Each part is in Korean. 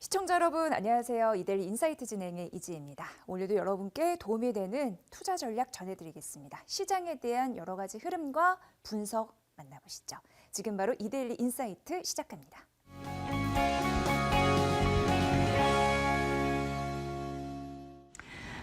시청자 여러분 안녕하세요. 이데일리 인사이트 진행의 이지혜입니다. 오늘도 여러분께 도움이 되는 투자 전략 전해드리겠습니다. 시장에 대한 여러 가지 흐름과 분석 만나보시죠. 지금 바로 이데일리 인사이트 시작합니다.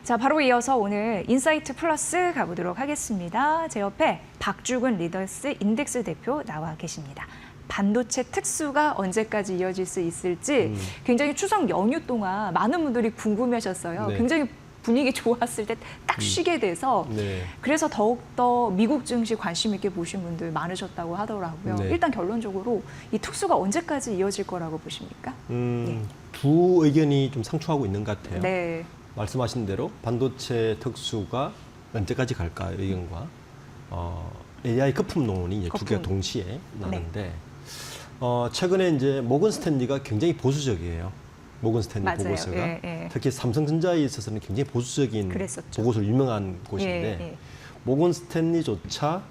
자, 바로 이어서 오늘 인사이트 플러스 가보도록 하겠습니다. 제 옆에 박주근 리더스 인덱스 대표 나와 계십니다. 반도체 특수가 언제까지 이어질 수 있을지 굉장히 추석 연휴 동안 많은 분들이 궁금해하셨어요. 네. 굉장히 분위기 좋았을 때 딱 쉬게 돼서 네. 그래서 더욱더 미국 증시 관심 있게 보신 분들 많으셨다고 하더라고요. 네. 일단 결론적으로 이 특수가 언제까지 이어질 거라고 보십니까? 두 의견이 좀 상충하고 있는 것 같아요. 네. 말씀하신 대로 반도체 특수가 언제까지 갈까 의견과 AI 거품 논이 이제 두 개가 동시에 나는데 최근에 이제 모건 스탠리가 굉장히 보수적이에요. 모건 스탠리 맞아요. 보고서가 예, 예. 특히 삼성전자에 있어서는 굉장히 보수적인 그랬었죠. 보고서로 유명한 곳인데 예, 예. 모건 스탠리조차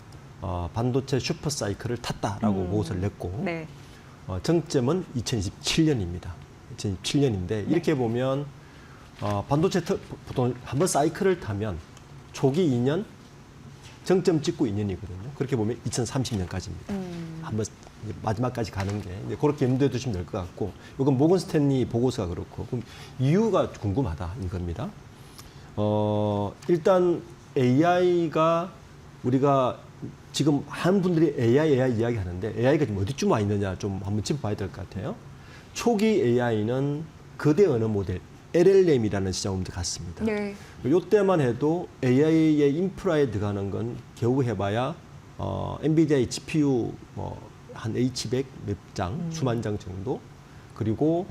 반도체 슈퍼 사이클을 탔다라고 보고서를 냈고 네. 정점은 2027년입니다. 2027년인데 이렇게 보면 반도체 보통 한번 사이클을 타면 초기 2년, 정점 찍고 2년이거든요. 그렇게 보면 2030년까지입니다. 한번 마지막까지 가는 게 그렇게 염두에 두시면 될 것 같고, 이건 모건 스탠리 보고서가 그렇고, 그럼 이유가 궁금하다 이겁니다. 일단 AI가 우리가 지금 한 분들이 AI 이야기하는데 AI가 지금 어디쯤 와 있느냐 좀 한번 짚어봐야 될 것 같아요. 초기 AI는 거대 언어 모델 LLM이라는 시장으로 갔습니다. 네. 이때만 해도 AI의 인프라에 들어가는 건 겨우 해봐야 엔비디아의 GPU 한 H100 몇 장, 수만 장 정도, 그리고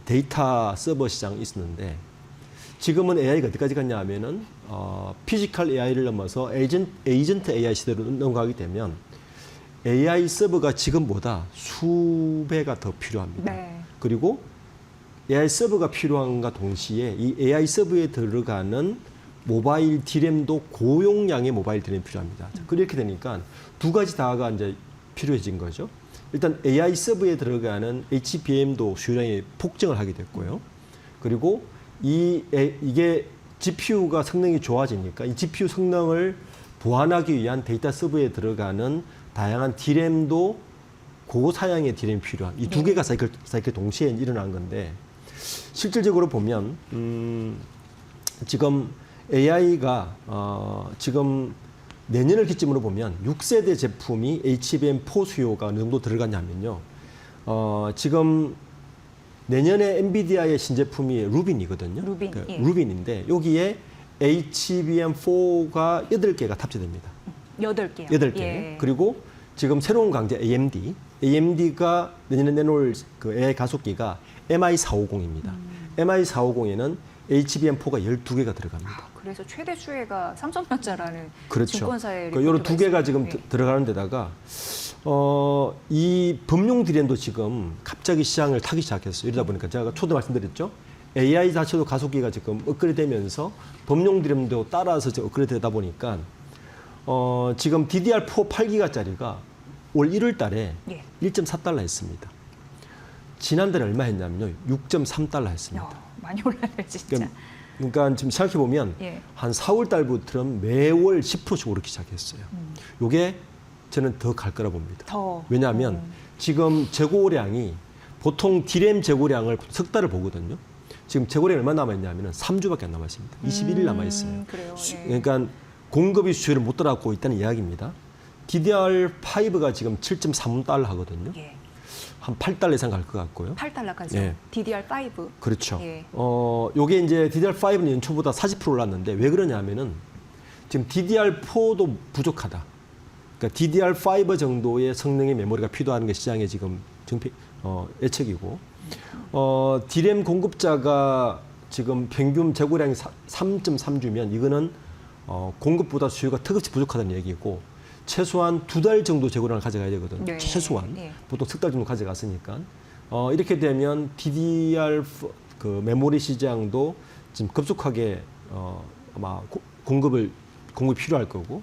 데이터 서버 시장이 있었는데 지금은 AI가 어디까지 갔냐 하면은 피지컬 AI를 넘어서 에이전트 AI 시대로 넘어가게 되면 AI 서버가 지금보다 수배가 더 필요합니다. 네. 그리고 AI 서버가 필요한과 동시에 이 AI 서버에 들어가는 모바일 디램도 고용량의 모바일 디램이 필요합니다. 그렇게 되니까 두 가지 다가 이제 필요해진 거죠. 일단 AI 서버에 들어가는 HBM도 수요량이 폭증을 하게 됐고요. 그리고 이게 GPU가 성능이 좋아지니까 이 GPU 성능을 보완하기 위한 데이터 서버에 들어가는 다양한 디램도 고사양의 디램이 필요한 이 두 개가 사이클 동시에 일어난 건데 실질적으로 보면 지금 AI가 지금 내년을 기점으로 보면 6세대 제품이 HBM4 수요가 어느 정도 들어가냐면요. 지금 내년에 엔비디아의 신제품이 루빈이거든요. 루빈, 그 예. 루빈인데 여기에 HBM4가 8개가 탑재됩니다. 8개요. 8개. 예. 그리고 지금 새로운 강제 AMD가 내년에 내놓을 그 AI 가속기가 MI450입니다. MI450에는 HBM4가 12개가 들어갑니다. 그래서 최대 수혜가 3,000명짜라는 그렇죠. 증권사의 그러니까 이런 두 개가 지금 있습니다. 들어가는 데다가 이 범용 디램도 지금 갑자기 시장을 타기 시작했어요. 이러다 보니까 제가 초대 말씀드렸죠. AI 자체도 가속기가 지금 업그레이드되면서 범용 디램도 따라서 업그레이드되다 보니까 지금 DDR4 8기가짜리가 올 1월 달에 예. 1.4달러 했습니다. 지난달에 얼마 했냐면요. 6.3달러 했습니다. 많이 올라요, 진짜. 그러니까 지금 생각해보면 예. 한 4월 달부터는 매월 10%씩 오르기 시작했어요. 요게 저는 더 갈 거라 봅니다. 더. 왜냐하면 지금 재고량이 보통 디램 재고량을 석 달을 보거든요. 지금 재고량이 얼마 남아있냐면 3주밖에 안 남아있습니다. 21일 남아있어요. 그래요. 예. 그러니까 공급이 수요를 못 따라가고 있다는 이야기입니다. DDR5가 지금 7.3달러 하거든요. 예. 한 8달러 이상 갈 것 같고요. 8달러까지. 예. DDR5. 그렇죠. 예. 요게 이제 DDR5는 연초보다 40% 올랐는데 왜 그러냐면은 지금 DDR4도 부족하다. 그러니까 DDR5 정도의 성능의 메모리가 필요한 게 시장에 지금 예측이고, 디램 공급자가 지금 평균 재고량이 3.3주면 이거는 공급보다 수요가 터급히 부족하다는 얘기고, 최소한 2달 정도 재고량을 가져가야 되거든요. 네. 최소한. 네. 보통 석 달 정도 가져갔으니까. 이렇게 되면 DDR 그 메모리 시장도 지금 급속하게 아마 공급이 필요할 거고,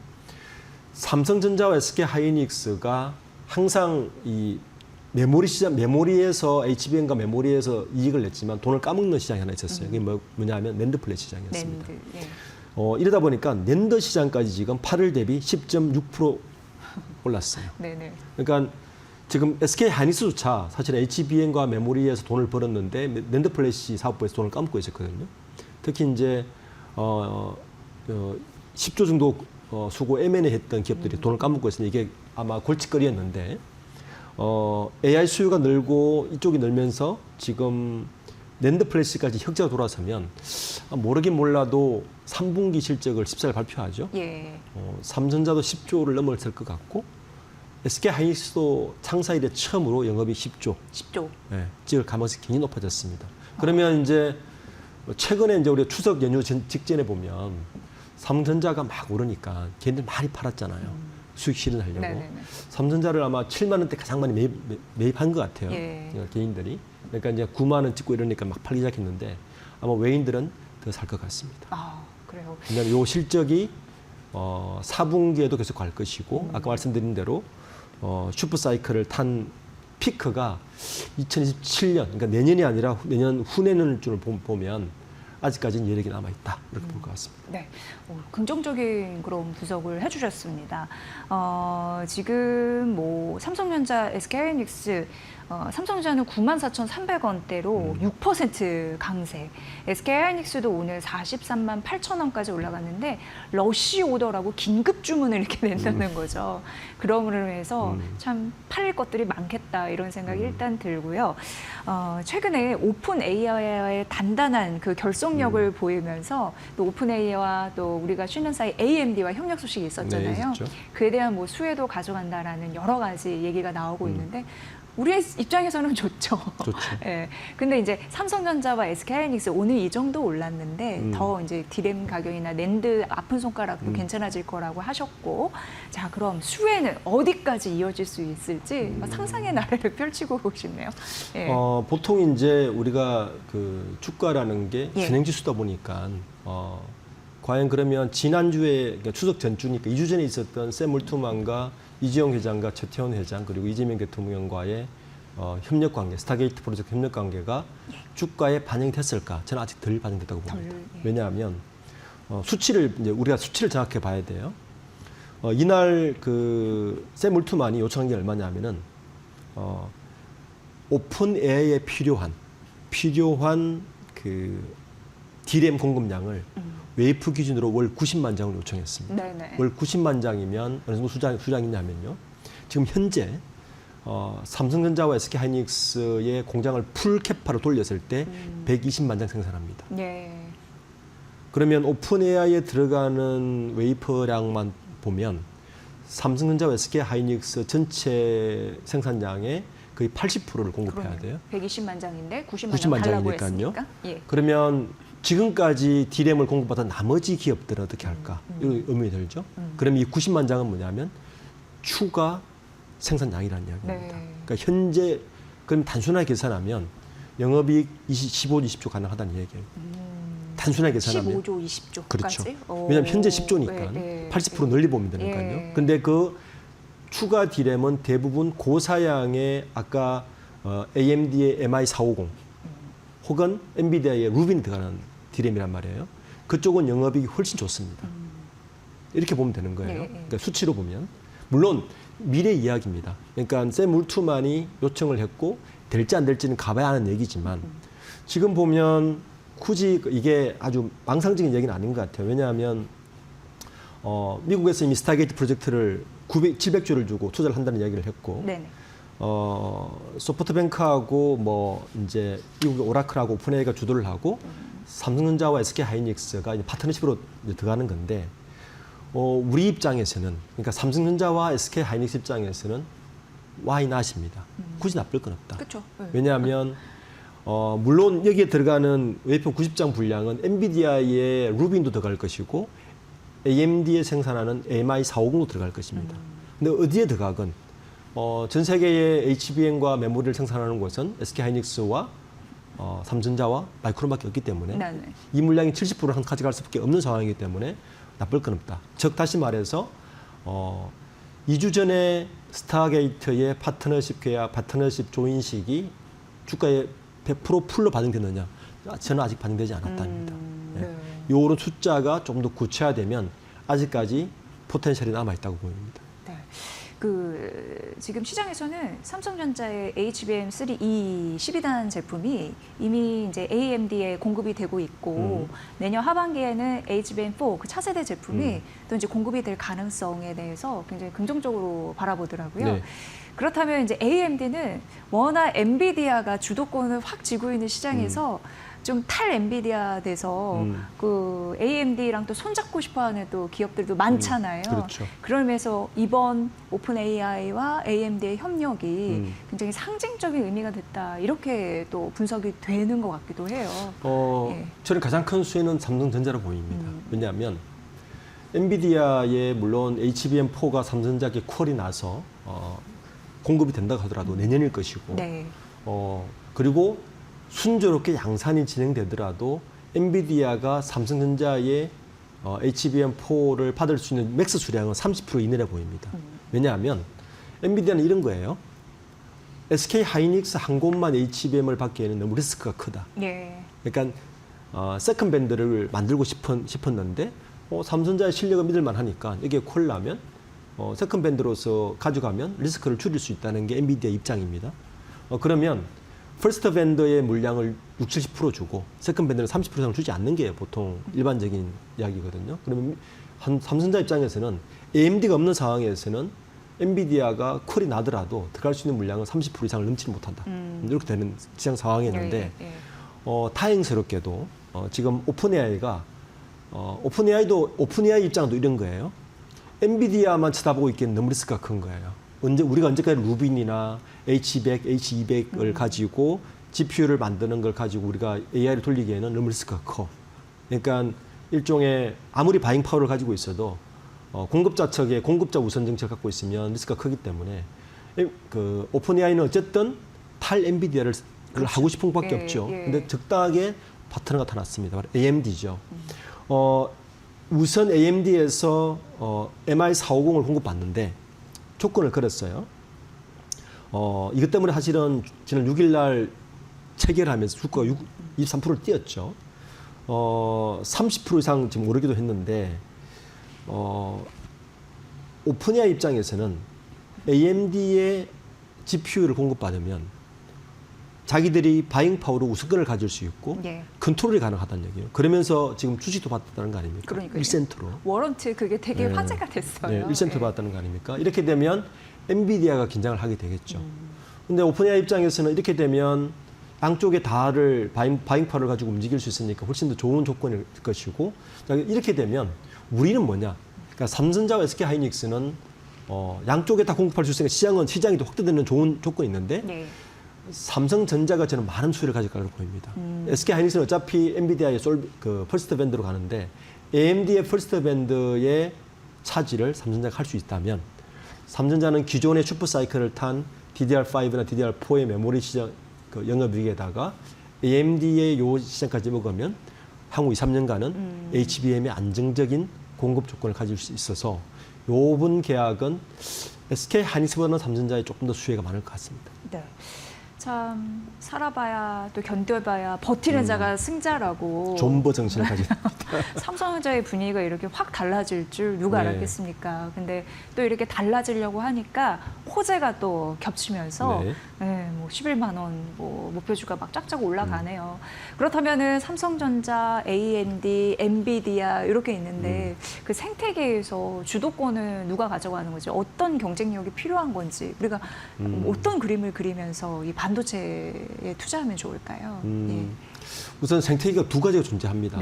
삼성전자와 SK 하이닉스가 항상 이 메모리 시장, 메모리에서 HBM과 메모리에서 이익을 냈지만 돈을 까먹는 시장이 하나 있었어요. 그게 뭐냐면 낸드 플랫 시장이었습니다. 낸드. 예. 이러다 보니까 낸드 시장까지 지금 8월 대비 10.6% 올랐어요. 네네. 그러니까 지금 SK 하이닉스조차 사실 HBM과 메모리에서 돈을 벌었는데 낸드 플래시 사업부에서 돈을 까먹고 있었거든요. 특히 이제 10조 정도 수고 M&A 했던 기업들이 돈을 까먹고 있으니 이게 아마 골칫거리였는데 AI 수요가 늘고 이쪽이 늘면서 지금 낸드 플래시까지 흑자가 돌아서면 모르긴 몰라도 3분기 실적을 14일 발표하죠. 예. 삼성전자도 10조를 넘었을 것 같고 SK 하이닉스도 창사 이래 처음으로 영업이 10조. 예, 찍을 가능성이 굉장히 높아졌습니다. 그러면 이제 최근에 이제 우리 추석 연휴 직전에 보면 삼성전자가 막 오르니까 걔네들 많이 팔았잖아요. 수익 실현하려고. 네네네. 삼성전자를 아마 7만 원대 가장 많이 매입한 것 같아요. 예. 개인들이. 그러니까 이제 9만 원 찍고 이러니까 막 팔기 시작했는데 아마 외인들은 더 살 것 같습니다. 아, 그래요. 왜냐하면 요 실적이 4분기에도 계속 갈 것이고 아까 말씀드린 대로 슈퍼 사이클을 탄 피크가 2027년, 그러니까 내년이 아니라 내년 후내년을 줄 보면 아직까지는 여력이 남아 있다 이렇게 볼 것 같습니다. 네, 긍정적인 그런 분석을 해주셨습니다. 지금 뭐 삼성전자, SK하이닉스, 삼성전자는 94,300원대로 6% 강세. SK하이닉스도 오늘 43만 8천 원까지 올라갔는데 러시 오더라고 긴급 주문을 이렇게 낸다는 거죠. 그러므로 해서 참 팔릴 것들이 많겠다 이런 생각이 일단 들고요. 최근에 오픈 AI와의 단단한 그 결속력을 보이면서 또 오픈 AI와 또 우리가 쉬는 사이 AMD와 협력 소식이 있었잖아요. 네, 있었죠. 그에 대한 뭐 수혜도 가져간다라는 여러 가지 얘기가 나오고 있는데 우리의 입장에서는 좋죠. 좋죠. 예. 근데 이제 삼성전자와 SK하이닉스 오늘 이 정도 올랐는데 더 이제 디램 가격이나 낸드 아픈 손가락도 괜찮아질 거라고 하셨고, 자 그럼 수혜는 어디까지 이어질 수 있을지 상상의 나래를 펼치고 싶네요. 예. 보통 이제 우리가 그 주가라는 게 예. 진행지수다 보니까 과연 그러면 지난주에 그러니까 추석 전주니까 2주 전에 있었던 샘 울트만과 이재용 회장과 최태원 회장 그리고 이재명 대통령과의 협력 관계, 스타게이트 프로젝트 협력 관계가 주가에 반영이 됐을까? 저는 아직 덜 반영됐다고 봅니다. 예. 왜냐하면 수치를 이제 우리가 수치를 정확히 봐야 돼요. 이날 그 샘 울트만이 요청한 게 얼마냐면은 오픈 AI에 필요한 그 디램 공급량을 웨이프 기준으로 월 90만 장을 요청했습니다. 네네. 월 90만 장이면 어느 정도 수량이냐면요. 지금 현재 삼성전자와 SK하이닉스의 공장을 풀 캐파로 돌렸을 때 120만 장 생산합니다. 예. 그러면 오픈 AI에 들어가는 웨이퍼량만 보면 삼성전자와 SK하이닉스 전체 생산량의 거의 80%를 공급해야 돼요. 120만 장인데 90만 장 90만 달라고 장이니까요. 했으니까. 예. 그러면 지금까지 디램을 공급받은 나머지 기업들은 어떻게 할까? 이런 의문이 들죠. 그럼 이 90만 장은 뭐냐면 추가 생산량이라는 이야기입니다. 네. 그러니까 현재 그럼 단순하게 계산하면 영업이익 15, 20조 가능하다는 얘기예요. 단순하게 계산하면. 15조, 20조까지? 그렇죠. 왜냐하면 현재 10조니까 네, 80% 늘려보면 되니까요. 예. 근데 그 추가 디램은 대부분 고사양의 아까 AMD의 MI450 혹은 엔비디아의 루빈이 들어가는 디램이란 말이에요. 그쪽은 영업이익이 훨씬 좋습니다. 이렇게 보면 되는 거예요. 네. 그러니까 수치로 보면. 물론 미래 이야기입니다. 그러니까 샘 울트만이 요청을 했고 될지 안 될지는 가봐야 하는 얘기지만 지금 보면 굳이 이게 아주 망상적인 얘기는 아닌 것 같아요. 왜냐하면 미국에서 이미 스타게이트 프로젝트를 700조를 주고 투자를 한다는 이야기를 했고 네네. 소프트뱅크하고 뭐 이제 미국의 오라클하고 오픈AI가 주도를 하고 삼성전자와 SK하이닉스가 이제 파트너십으로 이제 들어가는 건데 우리 입장에서는 그러니까 삼성전자와 SK하이닉스 입장에서는 why not입니다. 굳이 나쁠 건 없다. 그렇죠. 왜냐하면 물론 여기에 들어가는 웨이퍼 90장 분량은 엔비디아의 루빈도 들어갈 것이고 AMD에 생산하는 MI450도 들어갈 것입니다. 근데 어디에 들어가건 전 세계의 HBM과 메모리를 생산하는 곳은 SK하이닉스와 삼성전자와 마이크론밖에 없기 때문에 네네. 이 물량이 70%를 가져갈 수밖에 없는 상황이기 때문에 나쁠 건 없다. 즉 다시 말해서 2주 전에 스타게이트의 파트너십 계약, 파트너십 조인식이 주가에 100% 풀로 반영됐느냐? 저는 아직 반영되지 않았답니다. 네. 요런 숫자가 좀 더 구체화되면 아직까지 포텐셜이 남아있다고 보입니다. 네. 지금 시장에서는 삼성전자의 HBM3E 12단 제품이 이미 이제 AMD에 공급이 되고 있고 내년 하반기에는 HBM4 그 차세대 제품이 또 이제 공급이 될 가능성에 대해서 굉장히 긍정적으로 바라보더라고요. 네. 그렇다면 이제 AMD는 워낙 엔비디아가 주도권을 확 쥐고 있는 시장에서 좀 탈 엔비디아 돼서 그 AMD랑 또 손잡고 싶어하는 또 기업들도 많잖아요. 그렇죠. 그러면서 이번 오픈 AI와 AMD의 협력이 굉장히 상징적인 의미가 됐다 이렇게 또 분석이 되는 것 같기도 해요. 예. 저는 가장 큰 수혜는 삼성전자로 보입니다. 왜냐하면 엔비디아의 물론 HBM4가 삼성전자에 퀄이 나서 공급이 된다고 하더라도 내년일 것이고 네. 그리고 순조롭게 양산이 진행되더라도 엔비디아가 삼성전자의 HBM4를 받을 수 있는 맥스 수량은 30% 이내라 보입니다. 왜냐하면 엔비디아는 이런 거예요. SK 하이닉스 한 곳만 HBM을 받기에는 너무 리스크가 크다. 예. 그러니까 세컨 밴드를 만들고 싶었는데 삼성전자의 실력을 믿을만 하니까 이게 콜 나면 세컨 밴드로서 가져가면 리스크를 줄일 수 있다는 게 엔비디아 입장입니다. 그러면 퍼스트 밴드의 물량을 60-70% 주고 세컨 밴드는 30% 이상 주지 않는 게 보통 일반적인 이야기거든요. 그러면 삼성전자 입장에서는 AMD가 없는 상황에서는 엔비디아가 콜이 나더라도 들어갈 수 있는 물량은 30% 이상을 넘지 못한다. 이렇게 되는 시장 상황이었는데 다행스럽게도 지금 오픈AI가 오픈AI 입장도 이런 거예요. 엔비디아만 쳐다보고 있기엔 너무 리스크가 큰 거예요. 우리가 언제까지 루빈이나 H100, H200을 가지고 GPU를 만드는 걸 가지고 우리가 AI를 돌리기에는 너무 리스크가 커. 그러니까 일종의 아무리 바잉 파워를 가지고 있어도 공급자 측에 공급자 우선 정책을 갖고 있으면 리스크가 크기 때문에 그 오픈 AI는 어쨌든 탈 엔비디아를 그렇죠. 하고 싶은 것밖에 없죠. 근데 적당하게 파트너가 나타났습니다. 바로 AMD죠. 우선 AMD에서 MI450을 공급받는데 조건을 걸었어요. 이것 때문에 사실은 지난 6일 날 체결하면서 주가가 23%를 뛰었죠. 30% 이상 지금 오르기도 했는데 오픈AI 입장에서는 AMD의 GPU를 공급받으면 자기들이 바잉 파워로 우선권을 가질 수 있고 컨트롤이 가능하다는 얘기예요. 그러면서 지금 주식도 받았다는 거 아닙니까? 그러니까요. 1센트로. 워런트 그게 되게 화제가 됐어요. 1센트 받았다는 거 아닙니까? 이렇게 되면 엔비디아가 긴장을 하게 되겠죠. 근데 오픈AI 입장에서는 이렇게 되면 양쪽의 다를 바잉 파워를 가지고 움직일 수 있으니까 훨씬 더 좋은 조건일 것이고 이렇게 되면 우리는 뭐냐? 그러니까 삼성전자와 SK 하이닉스는 양쪽에 다 공급할 수 있으니까 시장이 더 확대되는 좋은 조건이 있는데 삼성전자가 저는 많은 수혜를 가질 거라고 보입니다. SK 하이닉스는 어차피 엔비디아의 퍼스트 밴드로 가는데 AMD의 퍼스트 밴드의 차지를 삼성전자가 할 수 있다면 삼성전자는 기존의 슈퍼 사이클을 탄 DDR5나 DDR4의 메모리 시장 영업이익에다가 AMD의 요 시장까지 먹으면 향후 2-3년간은 HBM의 안정적인 공급 조건을 가질 수 있어서 요번 계약은 SK 하이닉스보다는 삼성전자에 조금 더 수혜가 많을 것 같습니다. 네. 참 살아봐야 또 견뎌봐야 버티는 자가 승자라고. 존버 정신을 가진 삼성전자의 분위기가 이렇게 확 달라질 줄 누가 알았겠습니까? 근데 또 이렇게 달라지려고 하니까 호재가 또 겹치면서 뭐 11만 원 목표주가 막 쫙쫙 올라가네요. 그렇다면은 삼성전자, AMD, 엔비디아 이렇게 있는데 그 생태계에서 주도권을 누가 가져가는 거지? 어떤 경쟁력이 필요한 건지 우리가 어떤 그림을 그리면서 이 반도체에 투자하면 좋을까요? 우선 생태계가 두 가지가 존재합니다.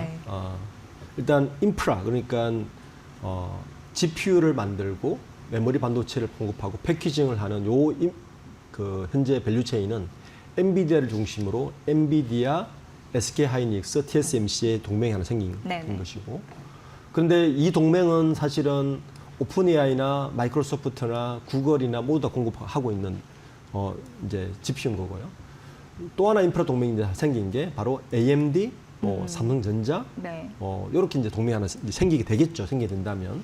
일단 인프라, 그러니까 GPU를 만들고 메모리 반도체를 공급하고 패키징을 하는 현재 밸류체인은 엔비디아를 중심으로 엔비디아, SK 하이닉스, TSMC의 동맹이 하나 생긴 것이고, 그런데 이 동맹은 사실은 오픈AI나 마이크로소프트나 구글이나 모두 다 공급하고 있는 이제 GPU인 거고요. 또 하나 인프라 동맹이 이제 생긴 게 바로 AMD, 삼성전자, 이렇게 이제 동맹이 하나 생기게 되겠죠. 생기게 된다면.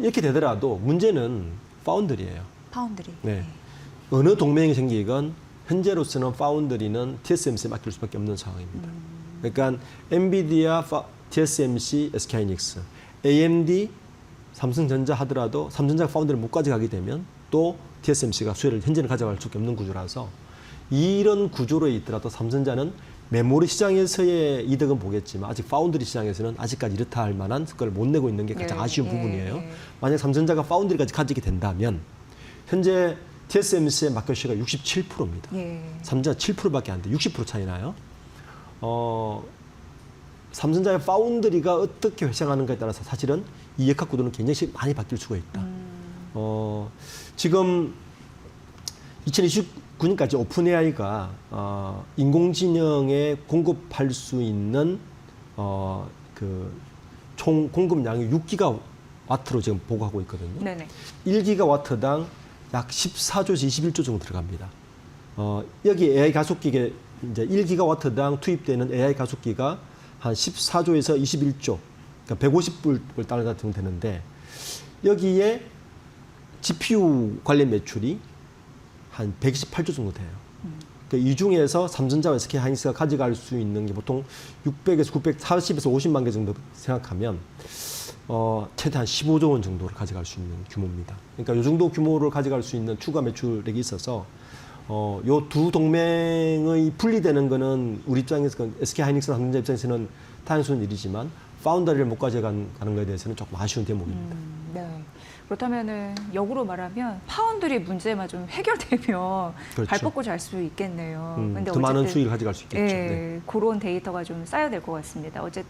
이렇게 되더라도 문제는 파운드리예요. 파운드리. 네. 어느 동맹이 생기건 현재로서는 파운드리는 TSMC에 맡길 수밖에 없는 상황입니다. 그러니까 엔비디아, TSMC, SK하이닉스, AMD, 삼성전자 하더라도 삼성전자가 파운드리를 못 가져가게 되면 또 TSMC가 수혜를 현재는 가져갈 수밖에 없는 구조라서 이런 구조로 있더라도 삼성전자는 메모리 시장에서의 이득은 보겠지만 아직 파운드리 시장에서는 아직까지 이렇다 할 만한 성과를 못 내고 있는 게 가장 아쉬운 부분이에요. 만약 삼성전자가 파운드리까지 가지게 된다면 현재 TSMC의 마켓 쉐어가 67%입니다. 삼성전자 7%밖에 안 돼. 60% 차이 나요. 삼성전자의 파운드리가 어떻게 회생하는가에 따라서 사실은 이 역학 구도는 굉장히 많이 바뀔 수가 있다. 지금 2029년까지 오픈AI가 인공지능에 공급할 수 있는 총 공급량이 6기가와트로 지금 보고하고 있거든요. 네네. 1기가와트당 약 14조에서 21조 정도 들어갑니다. 여기 AI 가속기에 이제 1기가와트당 투입되는 AI 가속기가 한 14조에서 21조, 그러니까 150불 달러 정도 되는데 여기에 GPU 관련 매출이 한 128조 정도 돼요. 그러니까 이 중에서 삼성전자와 SK하이닉스가 가져갈 수 있는 게 보통 600에서 940에서 50만 개 정도 생각하면 최대한 15조 원 정도를 가져갈 수 있는 규모입니다. 그러니까 이 정도 규모를 가져갈 수 있는 추가 매출액이 있어서 요 두 동맹의 분리되는 거는 우리 입장에서 SK하이닉스나 삼성전자 입장에서는 당연스러운 일이지만 파운더리를 못 가져가는 거에 대해서는 조금 아쉬운 대목입니다. 네. 그렇다면은 역으로 말하면 파운드리 문제만 좀 해결되면 그렇죠. 발 뻗고 잘 수 있겠네요. 근데 더 많은 어쨌든 수익을 가져갈 수 있겠죠. 네. 그런 데이터가 좀 쌓여야 될 것 같습니다. 어쨌든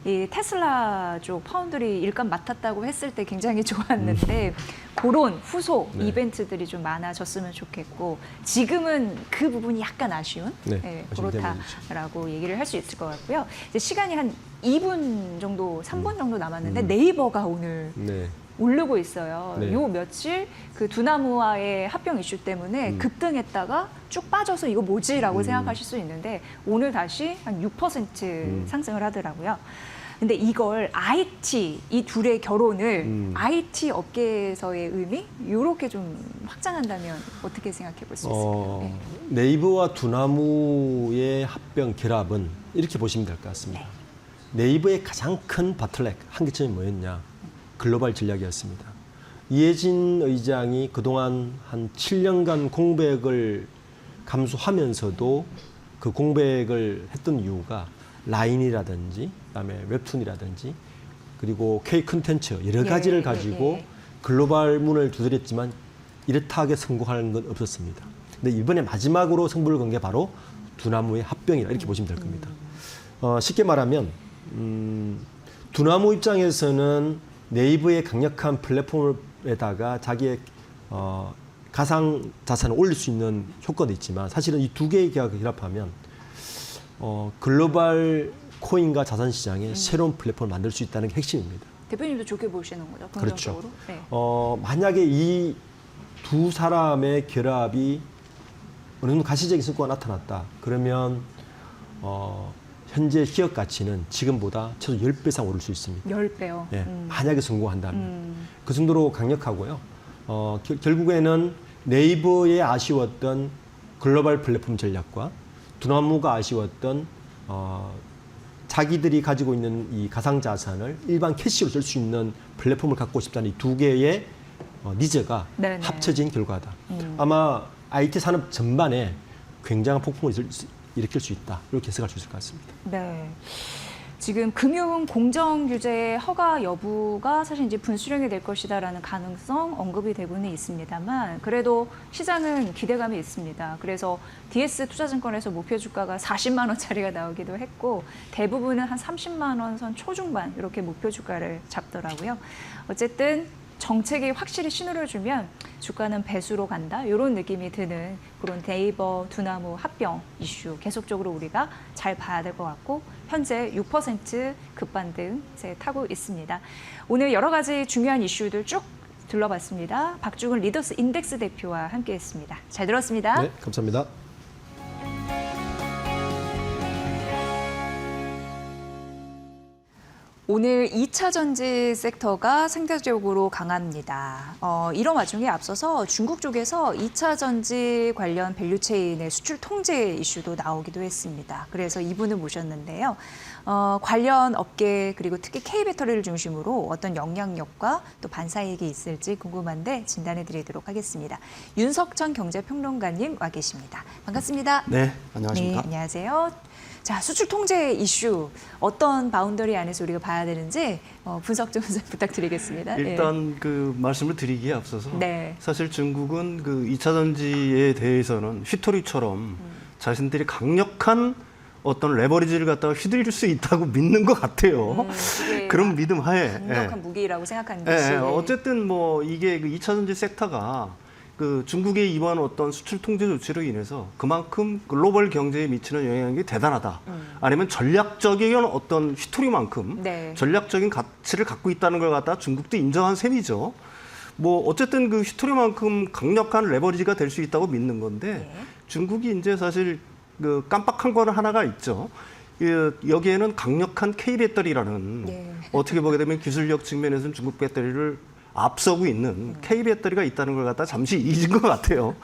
이 테슬라 쪽 파운드리 일감 맡았다고 했을 때 굉장히 좋았는데 그런 후속 네. 이벤트들이 좀 많아졌으면 좋겠고 지금은 그 부분이 약간 아쉬운 네, 아쉬운 그렇다라고 얘기를 할 수 있을 것 같고요. 이제 시간이 한 2분 정도, 3분 정도 남았는데 네이버가 오늘 네. 오르고 있어요. 네. 요 며칠 그 두나무와의 합병 이슈 때문에 급등했다가 쭉 빠져서 이거 뭐지라고 생각하실 수 있는데 오늘 다시 한 6% 상승을 하더라고요. 근데 이걸 IT 이 둘의 결혼을 IT 업계에서의 의미 이렇게 좀 확장한다면 어떻게 생각해 볼 수 있을까요? 네. 네이버와 두나무의 합병 결합은 이렇게 보시면 될 것 같습니다. 네이버의 가장 큰 바틀렉 한계점이 뭐였냐? 글로벌 전략이었습니다. 이해진 의장이 그동안 한 7년간 공백을 감수하면서도 그 공백을 했던 이유가 라인이라든지 그다음에 웹툰이라든지 그리고 K 콘텐츠 여러 가지를 가지고 글로벌 문을 두드렸지만 이렇다하게 성공하는 건 없었습니다. 근데 이번에 마지막으로 승부를 건 게 바로 두나무의 합병이라 이렇게 보시면 될 겁니다. 쉽게 말하면 두나무 입장에서는 네이버의 강력한 플랫폼에다가 자기의 가상 자산을 올릴 수 있는 효과도 있지만 사실은 이 두 개의 계약을 결합하면 글로벌 코인과 자산 시장에 새로운 플랫폼을 만들 수 있다는 게 핵심입니다. 대표님도 좋게 보시는 거죠? 긍정적으로? 그렇죠. 네. 만약에 이 두 사람의 결합이 어느 정도 가시적인 성과가 나타났다. 그러면 현재 기업 가치는 지금보다 최소 10배 이상 오를 수 있습니다. 10배요? 예, 만약에 성공한다면. 그 정도로 강력하고요. 결국에는 네이버에 아쉬웠던 글로벌 플랫폼 전략과 두나무가 아쉬웠던 자기들이 가지고 있는 이 가상자산을 일반 캐시로 쓸 수 있는 플랫폼을 갖고 싶다는 이 두 개의 니즈가 네네. 합쳐진 결과다. 아마 IT 산업 전반에 굉장한 폭풍을 일으킬 수 있다. 이렇게 해석할 수 있을 것 같습니다. 네. 지금 금융 공정 규제의 허가 여부가 사실 이제 분수령이 될 것이다라는 가능성 언급이 되고는 있습니다만 그래도 시장은 기대감이 있습니다. 그래서 DS 투자증권에서 목표 주가가 40만 원짜리가 나오기도 했고 대부분은 한 30만 원 선 초중반 이렇게 목표 주가를 잡더라고요. 어쨌든 정책이 확실히 신호를 주면 주가는 배수로 간다 이런 느낌이 드는 그런 네이버 두나무 합병 이슈 계속적으로 우리가 잘 봐야 될 것 같고 현재 6% 급반등세 타고 있습니다. 오늘 여러 가지 중요한 이슈들 쭉 둘러봤습니다. 박주근 리더스 인덱스 대표와 함께했습니다. 잘 들었습니다. 네, 감사합니다. 오늘 2차 전지 섹터가 상대적으로 강합니다. 이런 와중에 앞서서 중국 쪽에서 2차 전지 관련 밸류체인의 수출 통제 이슈도 나오기도 했습니다. 그래서 이분을 모셨는데요. 관련 업계 그리고 특히 K배터리를 중심으로 어떤 영향력과 또 반사이익이 있을지 궁금한데 진단해 드리도록 하겠습니다. 윤석천 경제평론가님 와 계십니다. 반갑습니다. 네, 안녕하십니까. 네, 안녕하세요. 자, 수출 통제 이슈 어떤 바운더리 안에서 우리가 봐야 되는지 분석 좀 부탁드리겠습니다. 일단 그 말씀을 드리기에 앞서서 네. 사실 중국은 그 2차 전지에 대해서는 휘토리처럼 자신들이 강력한 어떤 레버리지를 갖다가 휘두를 수 있다고 믿는 것 같아요. 그런 믿음 하에. 강력한 무기라고 생각하는 것이. 어쨌든 뭐 이게 그 2차 전지 섹터가 그 중국의 이번 어떤 수출 통제 조치로 인해서 그만큼 글로벌 경제에 미치는 영향이 대단하다. 아니면 전략적인 어떤 휘토리만큼 네. 전략적인 가치를 갖고 있다는 걸 갖다 중국도 인정한 셈이죠. 뭐 어쨌든 그 휘토리만큼 강력한 레버리지가 될 수 있다고 믿는 건데 네. 중국이 이제 사실 그 깜빡한 거는 하나가 있죠. 여기에는 강력한 K 배터리라는 네. 어떻게 보게 되면 기술력 측면에서는 중국 배터리를 앞서고 있는 K 배터리가 있다는 걸 갖다 잠시 잊은 것 같아요.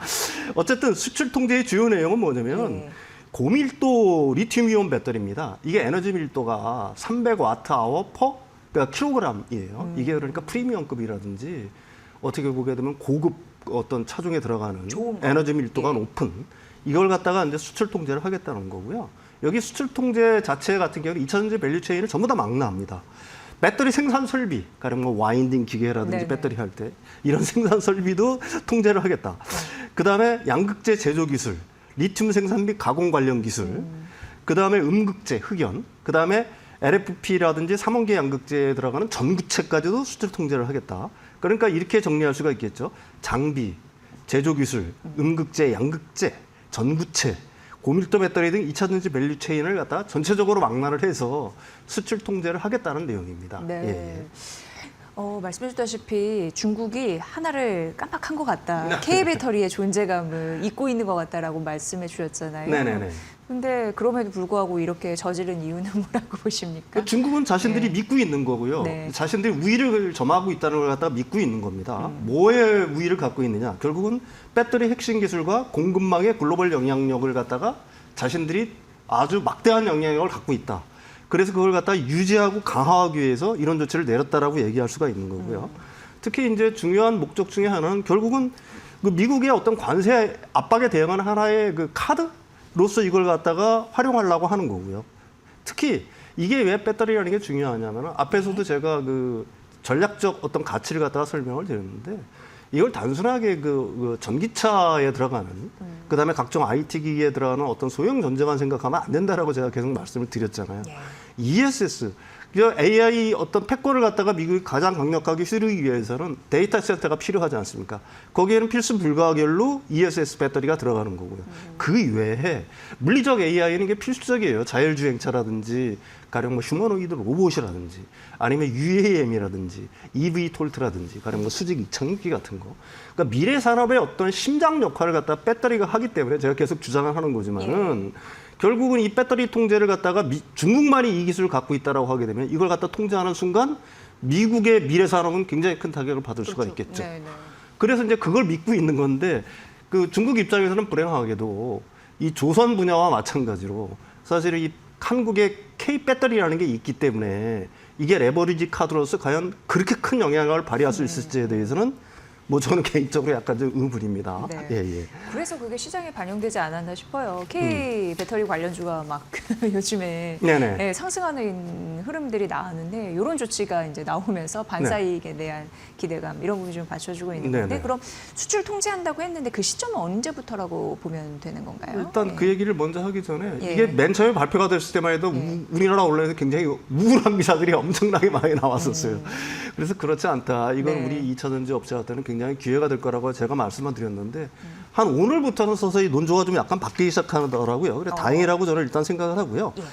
어쨌든 수출 통제의 주요 내용은 뭐냐면 네. 고밀도 리튬이온 배터리입니다. 이게 에너지 밀도가 300와트/아워 퍼 그러니까 킬로그램이에요. 이게 그러니까 프리미엄급이라든지 어떻게 보게 되면 고급 어떤 차종에 들어가는 좋은 거. 에너지 밀도가 예. 높은 이걸 갖다가 이제 수출 통제를 하겠다는 거고요. 여기 수출 통제 자체 같은 경우는 2차 전지 밸류 체인을 전부 다 망라합니다. 배터리 생산 설비, 가령 뭐 와인딩 기계라든지 네네. 배터리 할 때 이런 생산 설비도 통제를 하겠다. 그다음에 양극재 제조 기술, 리튬 생산 및 가공 관련 기술, 그다음에 음극재 흑연, 그다음에 LFP라든지 삼원계 양극재에 들어가는 전구체까지도 수출 통제를 하겠다. 그러니까 이렇게 정리할 수가 있겠죠. 장비, 제조 기술, 음극재, 양극재, 전구체, 고밀도 배터리 등 2차 전지 밸류 체인을 갖다 전체적으로 망라를 해서 수출 통제를 하겠다는 내용입니다. 네. 말씀해 주다시피 중국이 하나를 깜빡한 것 같다. K 배터리의 존재감을 잊고 있는 것 같다라고 말씀해 주셨잖아요. 네네네. 근데 그럼에도 불구하고 이렇게 저지른 이유는 뭐라고 보십니까? 중국은 자신들이 네. 믿고 있는 거고요. 네. 자신들이 우위를 점하고 있다는 걸 갖다가 믿고 있는 겁니다. 뭐에 우위를 갖고 있느냐? 결국은 배터리 핵심 기술과 공급망의 글로벌 영향력을 갖다가 자신들이 아주 막대한 영향력을 갖고 있다. 그래서 그걸 갖다가 유지하고 강화하기 위해서 이런 조치를 내렸다라고 얘기할 수가 있는 거고요. 특히 이제 중요한 목적 중에 하나는 결국은 그 미국의 어떤 관세 압박에 대응하는 하나의 그 카드로서 이걸 갖다가 활용하려고 하는 거고요. 특히 이게 왜 배터리라는 게 중요하냐면 앞에서도 제가 그 전략적 어떤 가치를 갖다가 설명을 드렸는데 이걸 단순하게 그 전기차에 들어가는 그다음에 각종 IT 기기에 들어가는 어떤 소형 전자만 생각하면 안 된다라고 제가 계속 말씀을 드렸잖아요. 예. ESS AI 어떤 패권을 갖다가 미국이 가장 강력하게 실으기 위해서는 데이터 센터가 필요하지 않습니까? 거기에는 필수 불가결로 ESS 배터리가 들어가는 거고요. 그 이외에 물리적 AI는 이게 필수적이에요. 자율주행차라든지 가령 뭐 휴머노이드 로봇이라든지 아니면 UAM이라든지 EV 톨트라든지 가령 뭐 수직 이착륙기 같은 거. 그러니까 미래 산업의 어떤 심장 역할을 갖다 배터리가 하기 때문에 제가 계속 주장을 하는 거지만은 결국은 이 배터리 통제를 갖다가 중국만이 이 기술을 갖고 있다라고 하게 되면 이걸 갖다 통제하는 순간 미국의 미래 산업은 굉장히 큰 타격을 받을 수가 있겠죠. 네, 네. 그래서 이제 그걸 믿고 있는 건데 그 중국 입장에서는 불행하게도 이 조선 분야와 마찬가지로 사실 이 한국의 K 배터리라는 게 있기 때문에 이게 레버리지 카드로서 과연 그렇게 큰 영향을 발휘할 수 있을지에 대해서는 뭐 저는 개인적으로 약간 좀 의문입니다. 네. 예. 그래서 그게 시장에 반영되지 않았나 싶어요. K 배터리 관련주가 막 요즘에 네네. 네, 상승하는 흐름들이 나왔는데 이런 조치가 이제 나오면서 반사이익에 대한 기대감 이런 부분이 좀 받쳐주고 있는 건데 네네. 그럼 수출 통제한다고 했는데 그 시점은 언제부터라고 보면 되는 건가요? 일단 네. 그 얘기를 먼저 하기 전에 예. 이게 맨 처음에 발표가 됐을 때만 해도 우리나라 언론에서 굉장히 우울한 기사들이 엄청나게 많이 나왔었어요. 그래서 그렇지 않다. 이건 네. 우리 2차 전지 업체한테는 굉장히 기회가 될 거라고 제가 말씀을 드렸는데 한 오늘부터는 서서히 논조가 좀 약간 바뀌기 시작하더라고요. 그래 다행이라고 저는 일단 생각을 하고요. 예.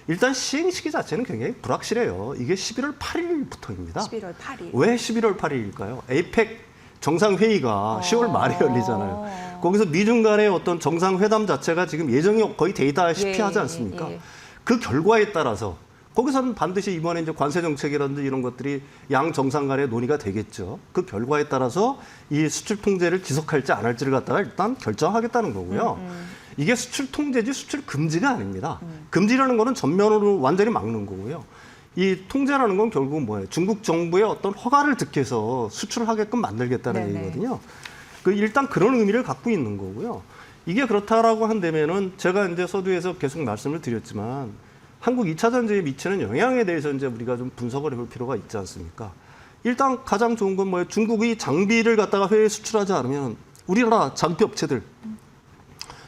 일단 시행 시기 자체는 굉장히 불확실해요. 이게 11월 8일부터입니다. 11월 8일. 왜 11월 8일일까요? 에이펙 정상회의가 10월 말에 열리잖아요. 거기서 미중 간의 어떤 정상회담 자체가 지금 예정이 거의 되다시피 예, 하지 않습니까? 예. 그 결과에 따라서 거기서는 반드시 이번에 이제 관세 정책이라든지 이런 것들이 양 정상 간의 논의가 되겠죠. 그 결과에 따라서 이 수출 통제를 지속할지 안 할지를 갖다가 일단 결정하겠다는 거고요. 이게 수출 통제지 수출 금지가 아닙니다. 금지라는 거는 전면으로 완전히 막는 거고요. 이 통제라는 건 결국은 뭐예요? 중국 정부의 어떤 허가를 득해서 수출을 하게끔 만들겠다는 네네. 얘기거든요. 그 일단 그런 의미를 갖고 있는 거고요. 이게 그렇다라고 한다면은 제가 이제 서두에서 계속 말씀을 드렸지만 한국 2차 전지에 미치는 영향에 대해서 이제 우리가 좀 분석을 해볼 필요가 있지 않습니까? 일단 가장 좋은 건 뭐예요? 중국이 장비를 갖다가 해외에 수출하지 않으면 우리나라 장비 업체들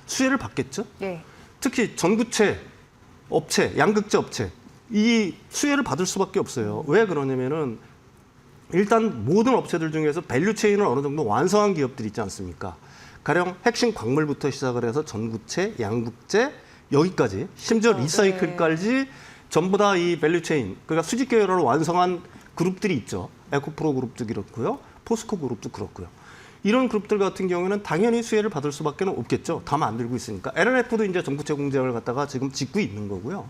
수혜를 받겠죠? 네. 특히 전구체 업체, 양극재 업체 이 수혜를 받을 수밖에 없어요. 왜 그러냐면은 일단 모든 업체들 중에서 밸류 체인을 어느 정도 완성한 기업들이 있지 않습니까? 가령 핵심 광물부터 시작을 해서 전구체, 양극재 여기까지 심지어 그렇죠. 리사이클까지 전부 다 이 밸류 체인 그러니까 수직 계열을 완성한 그룹들이 있죠. 에코프로 그룹도 그렇고요. 포스코 그룹도 그렇고요. 이런 그룹들 같은 경우에는 당연히 수혜를 받을 수밖에 없겠죠. 다 만들고 있으니까. LNF도 이제 전구체 공장을 갖다가 지금 짓고 있는 거고요.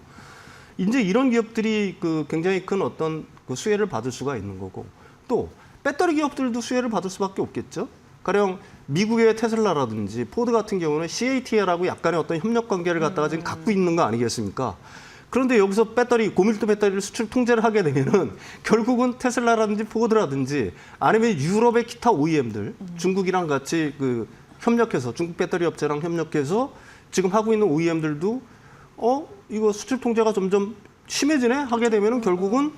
이제 이런 기업들이 그 굉장히 큰 어떤 그 수혜를 받을 수가 있는 거고 또 배터리 기업들도 수혜를 받을 수밖에 없겠죠. 가령 미국의 테슬라라든지 포드 같은 경우는 CATL하고 약간의 어떤 협력 관계를 갖다가 지금 갖고 있는 거 아니겠습니까? 그런데 여기서 배터리, 고밀도 배터리를 수출 통제를 하게 되면은 결국은 테슬라라든지 포드라든지 아니면 유럽의 기타 OEM들, 중국이랑 같이 그 협력해서 중국 배터리 업체랑 협력해서 지금 하고 있는 OEM들도 이거 수출 통제가 점점 심해지네 하게 되면은 결국은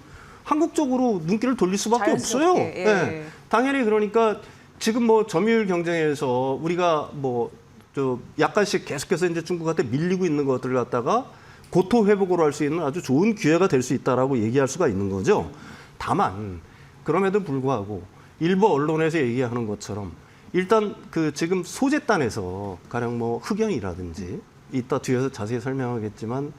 한국 쪽으로 눈길을 돌릴 수밖에 없어요. 자연스럽게, 예. 네. 당연히 그러니까 지금 뭐 점유율 경쟁에서 우리가 뭐 저 약간씩 계속해서 이제 중국한테 밀리고 있는 것들을 갖다가 고토 회복으로 할 수 있는 아주 좋은 기회가 될 수 있다라고 얘기할 수가 있는 거죠. 다만 그럼에도 불구하고 일부 언론에서 얘기하는 것처럼 일단 그 지금 소재단에서 가령 뭐 흑연이라든지 이따 뒤에서 자세히 설명하겠지만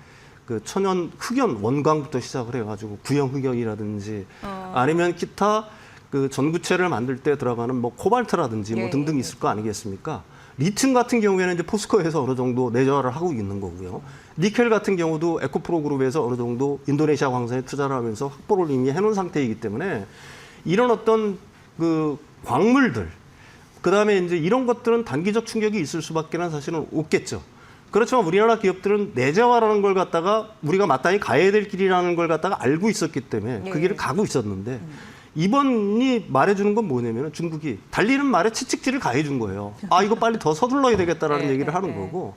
그 천연 흑연 원광부터 시작을 해가지고 구형 흑연이라든지 아니면 기타 그 전구체를 만들 때 들어가는 뭐 코발트라든지 뭐 예, 등등 있을 거 아니겠습니까? 리튬 같은 경우에는 이제 포스코에서 어느 정도 내재화를 하고 있는 거고요. 니켈 같은 경우도 에코프로 그룹에서 어느 정도 인도네시아 광산에 투자를 하면서 확보를 이미 해놓은 상태이기 때문에 이런 어떤 그 광물들, 그 다음에 이제 이런 것들은 단기적 충격이 있을 수밖에는 사실은 없겠죠. 그렇지만 우리나라 기업들은 내재화라는 걸 갖다가 우리가 마땅히 가야 될 길이라는 걸 갖다가 알고 있었기 때문에 그 길을 가고 있었는데 이번이 말해주는 건 뭐냐면 중국이 달리는 말에 채찍질을 가해준 거예요. 아, 이거 빨리 더 서둘러야 되겠다라는 얘기를 하는 거고.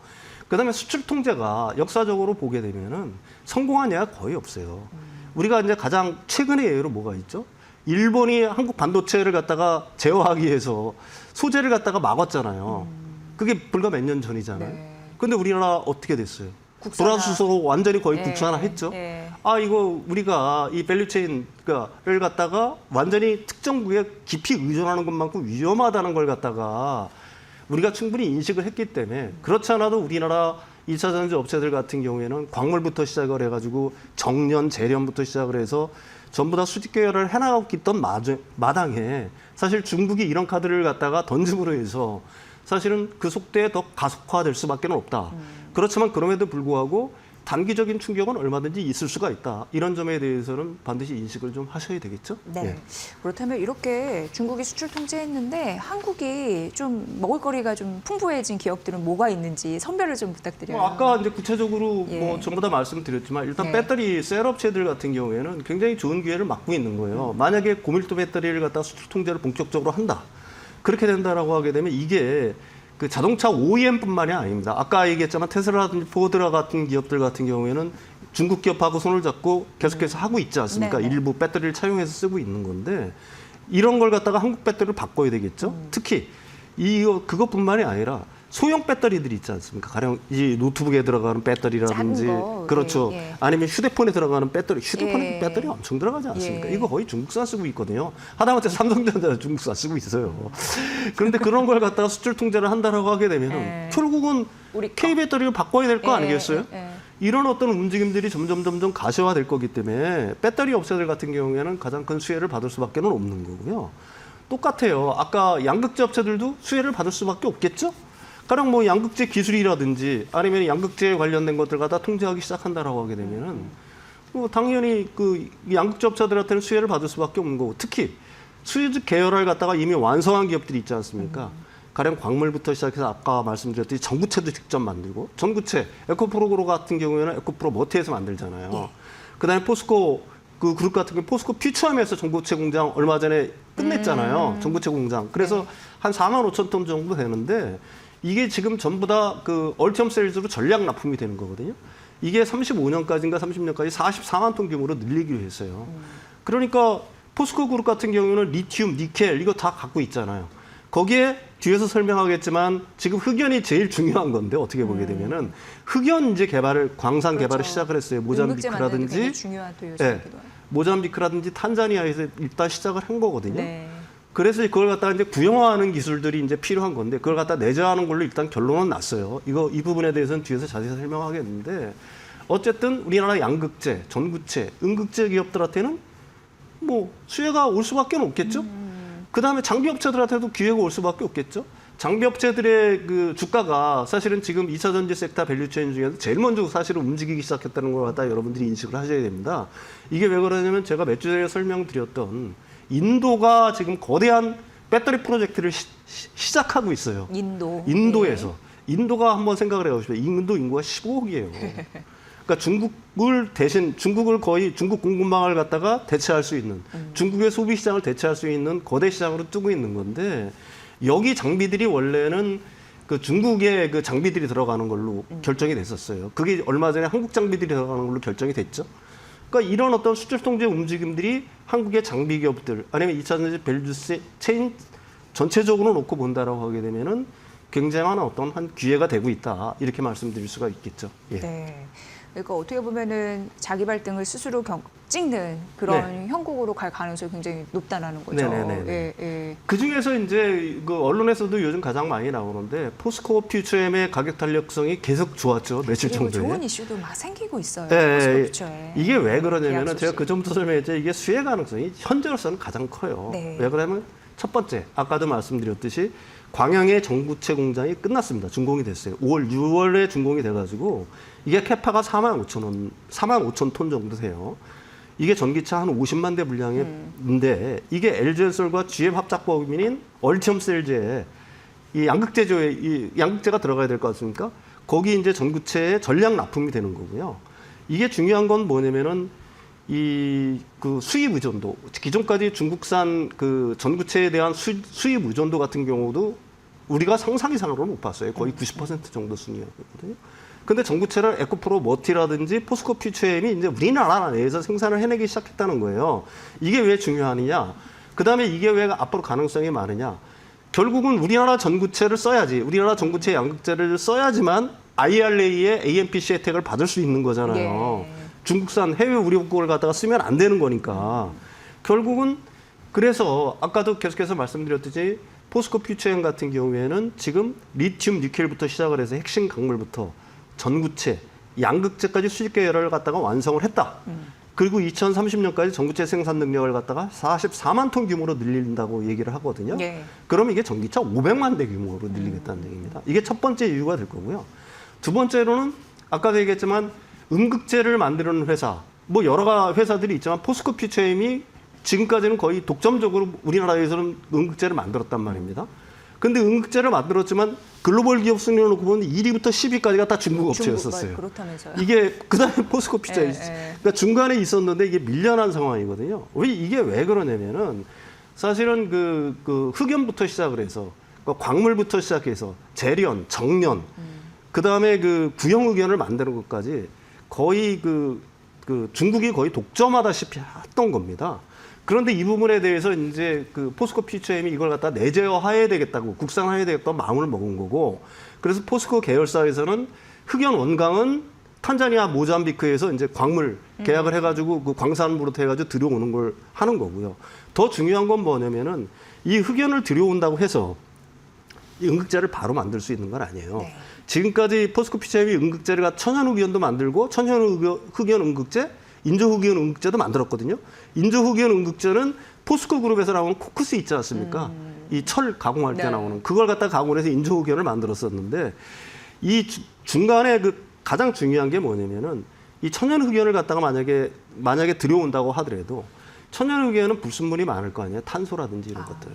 그다음에 수출 통제가 역사적으로 보게 되면은 성공한 예가 거의 없어요. 우리가 이제 가장 최근의 예로 뭐가 있죠? 일본이 한국 반도체를 갖다가 제어하기 위해서 소재를 갖다가 막았잖아요. 그게 불과 몇 년 전이잖아요. 네. 근데 우리나라 어떻게 됐어요? 국산화. 불화수소 완전히 거의 예, 국산화 했죠. 예. 아, 이거 우리가 이 밸류체인을 갖다가 완전히 특정 부에 깊이 의존하는 것만큼 위험하다는 걸 갖다가 우리가 충분히 인식을 했기 때문에 그렇지 않아도 우리나라 2차 전지 업체들 같은 경우에는 광물부터 시작을 해가지고 정년, 재련부터 시작을 해서 전부 다 수직 계열을 해나가고 있던 마당에 사실 중국이 이런 카드를 갖다가 던짐으로 해서 사실은 그 속도에 더 가속화될 수밖에 없다. 그렇지만 그럼에도 불구하고 단기적인 충격은 얼마든지 있을 수가 있다. 이런 점에 대해서는 반드시 인식을 좀 하셔야 되겠죠? 네. 예. 그렇다면 이렇게 중국이 수출 통제했는데 한국이 좀 먹을거리가 좀 풍부해진 기업들은 뭐가 있는지 선별을 좀 부탁드려요. 아까 이제 구체적으로 예. 뭐 전부 다 말씀드렸지만 일단 예. 배터리 셀 업체들 같은 경우에는 굉장히 좋은 기회를 맞고 있는 거예요. 만약에 고밀도 배터리를 갖다 수출 통제를 본격적으로 한다. 그렇게 된다라고 하게 되면 이게 그 자동차 OEM뿐만이 아닙니다. 아까 얘기했지만 테슬라라든지 포드라 같은 기업들 같은 경우에는 중국 기업하고 손을 잡고 계속해서 하고 있지 않습니까? 네네. 일부 배터리를 차용해서 쓰고 있는 건데 이런 걸 갖다가 한국 배터리를 바꿔야 되겠죠. 특히 그것뿐만이 아니라 소형 배터리들이 있지 않습니까? 가령 이 노트북에 들어가는 배터리라든지 작은 거. 그렇죠. 예, 예. 아니면 휴대폰에 들어가는 배터리, 휴대폰에 예. 배터리 엄청 들어가지 않습니까? 예. 이거 거의 중국산 쓰고 있거든요. 하다못해 삼성전자 중국산 쓰고 있어요. 그런데 그런 걸 갖다가 수출 통제를 한다라고 하게 되면은 예. 결국은 우리 거. K 배터리를 바꿔야 될 거 예, 아니겠어요? 예, 예. 이런 어떤 움직임들이 점점 가시화될 거기 때문에 배터리 업체들 같은 경우에는 가장 큰 수혜를 받을 수밖에 없는 거고요. 똑같아요. 아까 양극재 업체들도 수혜를 받을 수밖에 없겠죠? 가령 뭐 양극재 기술이라든지 아니면 양극재에 관련된 것들 갖다 통제하기 시작한다라고 하게 되면은 당연히 그 양극재 업체들한테는 수혜를 받을 수밖에 없는 거고 특히 수혜주 계열을 갖다가 이미 완성한 기업들이 있지 않습니까? 가령 광물부터 시작해서 아까 말씀드렸듯이 전구체도 직접 만들고 전구체 에코프로 같은 경우에는 에코프로 머티에서 만들잖아요. 네. 그다음에 포스코 그 그룹 같은 경우 포스코 퓨처엠에서 전구체 공장 얼마 전에 끝냈잖아요. 전구체 공장. 그래서 한 4만 5천 톤 정도 되는데 이게 지금 전부 다 그 얼티엄 셀즈로 전략 납품이 되는 거거든요. 이게 35년까지인가 30년까지 44만 톤 규모로 늘리기로 했어요. 그러니까 포스코 그룹 같은 경우는 리튬, 니켈 이거 다 갖고 있잖아요. 거기에 뒤에서 설명하겠지만 지금 흑연이 제일 중요한 건데 어떻게 보게 되면은 흑연 이제 개발을 광산 그렇죠. 개발을 시작을 했어요. 응급제 만드는 게 굉장히 모잠비크라든지 중요한 또 예, 요소이기도 해요. 모잠비크라든지 탄자니아에서 일단 시작을 한 거거든요. 네. 그래서 그걸 갖다가 이제 구형화하는 기술들이 이제 필요한 건데 그걸 갖다 내재하는 걸로 일단 결론은 났어요. 이 부분에 대해서는 뒤에서 자세히 설명하겠는데 어쨌든 우리나라 양극재, 전구체, 음극재 기업들한테는 뭐 수혜가 올 수밖에 없겠죠. 그다음에 장비 업체들한테도 기회가 올 수밖에 없겠죠. 장비 업체들의 그 주가가 사실은 지금 2차 전지 섹터 밸류체인 중에서 제일 먼저 사실은 움직이기 시작했다는 걸 갖다 여러분들이 인식을 하셔야 됩니다. 이게 왜 그러냐면 제가 몇 주 전에 설명드렸던 인도가 지금 거대한 배터리 프로젝트를 시작하고 있어요. 인도에서. 네. 인도가 한번 생각을 해보십시오. 인도 인구가 15억이에요. 그러니까 중국을 거의 중국 공급망을 갖다가 대체할 수 있는 중국의 소비 시장을 대체할 수 있는 거대 시장으로 뜨고 있는 건데 여기 장비들이 원래는 그 중국의 그 장비들이 들어가는 걸로 결정이 됐었어요. 그게 얼마 전에 한국 장비들이 들어가는 걸로 결정이 됐죠. 그러니까 이런 어떤 수출 통제 움직임들이 한국의 장비 기업들 아니면 2차 전지 밸류 체인 전체적으로 놓고 본다라고 하게 되면은 굉장한 어떤 한 기회가 되고 있다 이렇게 말씀드릴 수가 있겠죠. 예. 네. 그러니까 어떻게 보면은 자기 발등을 스스로 찍는 그런 형국으로 갈 가능성이 굉장히 높다라는 거죠. 네네네. 예, 예. 그 중에서 이제 그 언론에서도 요즘 가장 많이 나오는데 포스코 퓨처엠의 가격 탄력성이 계속 좋았죠. 며칠 그리고 정도에. 좋은 이슈도 막 생기고 있어요. 예, 포스코 예. 퓨처에. 이게 왜 그러냐면은 계약 제가 소식. 그 전부터 설명했죠. 이게 수혜 가능성이 현재로서는 가장 커요. 네. 왜 그러냐면 첫 번째 아까도 말씀드렸듯이 광양의 전구체 공장이 끝났습니다. 준공이 됐어요. 6월에 준공이 돼가지고 이게 캐파가 4만 5천 톤 정도 돼요. 이게 전기차 한 50만 대 분량인데 이게 LG엔솔과 GM 합작 법인인 얼티엄 셀즈에 이 양극재가 들어가야 될 것 같습니까? 거기 이제 전구체에 전량 납품이 되는 거고요. 이게 중요한 건 뭐냐면은 그 수입 의존도 기존까지 중국산 그 전구체에 대한 수입 의존도 같은 경우도 우리가 상상 이상으로 높았어요. 거의 90% 정도 순이었거든요. 근데 전구체를 에코프로 머티라든지 포스코 퓨처엠이 이제 우리나라 내에서 생산을 해내기 시작했다는 거예요. 이게 왜 중요하느냐? 그다음에 이게 왜 앞으로 가능성이 많으냐? 결국은 우리나라 전구체를 써야지. 우리나라 전구체 양극재를 써야지만 IRA의 AMPC 혜택을 받을 수 있는 거잖아요. 예. 중국산 해외 우려국을 갖다가 쓰면 안 되는 거니까. 결국은 그래서 아까도 계속해서 말씀드렸듯이 포스코 퓨처엠 같은 경우에는 지금 리튬, 니켈부터 시작을 해서 핵심 강물부터 전구체, 양극재까지 수직 계열을 갖다가 완성을 했다. 그리고 2030년까지 전구체 생산 능력을 갖다가 44만 톤 규모로 늘린다고 얘기를 하거든요. 예. 그러면 이게 전기차 500만 대 규모로 늘리겠다는 얘기입니다. 이게 첫 번째 이유가 될 거고요. 두 번째로는 아까도 얘기했지만 음극재를 만드는 회사, 뭐 여러 회사들이 있지만 포스코 퓨처엠이 지금까지는 거의 독점적으로 우리나라에서는 음극재를 만들었단 말입니다. 근데 음극재를 만들었지만 글로벌 기업 순위를 놓고 보면 1위부터 10위까지가 다 중국 업체였었어요. 그렇다면서요. 이게 그다음에 포스코 퓨처엠. 예, 예. 그러니까 중간에 있었는데 이게 밀려난 상황이거든요. 이게 왜 그러냐면은 사실은 그 흑연부터 시작을 해서 그러니까 광물부터 시작해서 재련, 정련, 그다음에 그 구형 흑연을 만드는 것까지 거의 그 중국이 거의 독점하다시피 했던 겁니다. 그런데 이 부분에 대해서 이제 그 포스코 퓨처엠이 이걸 갖다 내재화해야 되겠다고 국산화해야 되겠다고 마음을 먹은 거고, 그래서 포스코 계열사에서는 흑연 원강은 탄자니아 모잠비크에서 이제 광물 계약을 해가지고 그 광산부터 해가지고 들여오는 걸 하는 거고요. 더 중요한 건 뭐냐면은 이 흑연을 들여온다고 해서 이 음극재를 바로 만들 수 있는 건 아니에요. 네. 지금까지 포스코 퓨처엠이 음극재를 천연흑연도 만들고 천연흑연 음극재, 인조흑연 음극재도 만들었거든요. 인조흑연 음극재는 포스코 그룹에서 나오는 코크스 있지 않습니까? 이 철 가공할 때 네. 나오는 그걸 갖다 가공을 해서 인조흑연을 만들었었는데 이 중간에 그 가장 중요한 게 뭐냐면은 이 천연 흑연을 갖다가 만약에 들여온다고 하더라도 천연 흑연은 불순물이 많을 거 아니에요. 탄소라든지 이런 것들.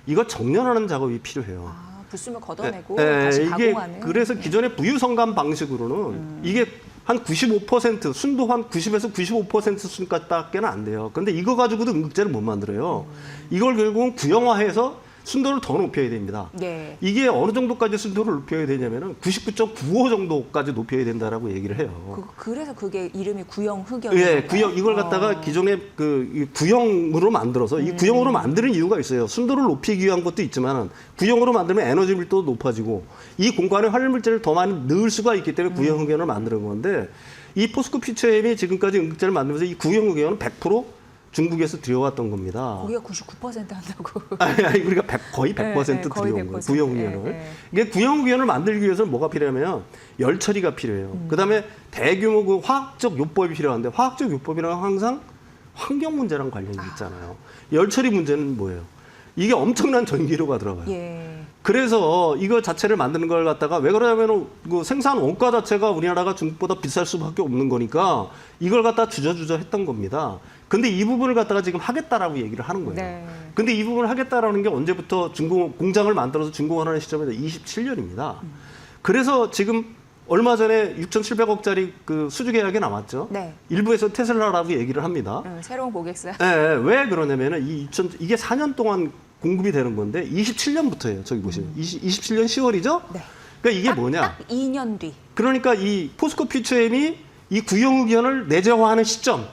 이거 정렬하는 작업이 필요해요. 불순물 걷어내고 다시 이게 가공하는. 그래서 기존의 부유성감 방식으로는 이게 한 95% 순도 한 90에서 95% 순까지밖에는 안 돼요. 근데 이거 가지고도 응급제를 못 만들어요. 이걸 결국은 구형화해서 순도를 더 높여야 됩니다. 네. 이게 어느 정도까지 순도를 높여야 되냐면은 99.95 정도까지 높여야 된다라고 얘기를 해요. 그래서 그게 이름이 구형 흑연이에요. 예, 구형 이걸 갖다가 기존의 이 구형으로 만들어서 이 구형으로 만드는 이유가 있어요. 순도를 높이기 위한 것도 있지만 구형으로 만들면 에너지 밀도도 높아지고 이 공간에 활물질을 더 많이 넣을 수가 있기 때문에 구형 흑연을 만드는 건데 이 포스코 퓨처엠이 지금까지 응급제를 만들면서 이 구형 흑연은 100% 중국에서 들여왔던 겁니다. 거기가 99% 한다고. 아니 우리가 거의 100% 네, 거의 들여온 거예요. 100%. 구형 흑연을. 네. 이게 구형 흑연을 만들기 위해서는 뭐가 필요하면 열 처리가 필요해요. 그다음에 대규모 그 화학적 요법이 필요한데 화학적 요법이랑 항상 환경 문제랑 관련이 있잖아요. 열 처리 문제는 뭐예요? 이게 엄청난 전기료가 들어가요. 예. 그래서 이거 자체를 만드는 걸 갖다가 왜 그러냐면 그 생산 원가 자체가 우리나라가 중국보다 비쌀 수밖에 없는 거니까 이걸 갖다 주저주저 했던 겁니다. 근데 이 부분을 갖다가 지금 하겠다라고 얘기를 하는 거예요. 네. 근데 이 부분을 하겠다라는 게 언제부터 공장을 만들어서 준공하는 시점에서 27년입니다. 그래서 지금 얼마 전에 6,700억짜리 그 수주 계약이 남았죠. 네. 일부에서 테슬라라고 얘기를 합니다. 새로운 고객사. 왜 그러냐면은 이게 4년 동안 공급이 되는 건데 27년부터예요. 저기 보시면 27년 10월이죠. 네. 그러니까 이게 뭐냐? 딱 2년 뒤. 그러니까 이 포스코 퓨처엠이 이 구형 흑연을 내재화하는 시점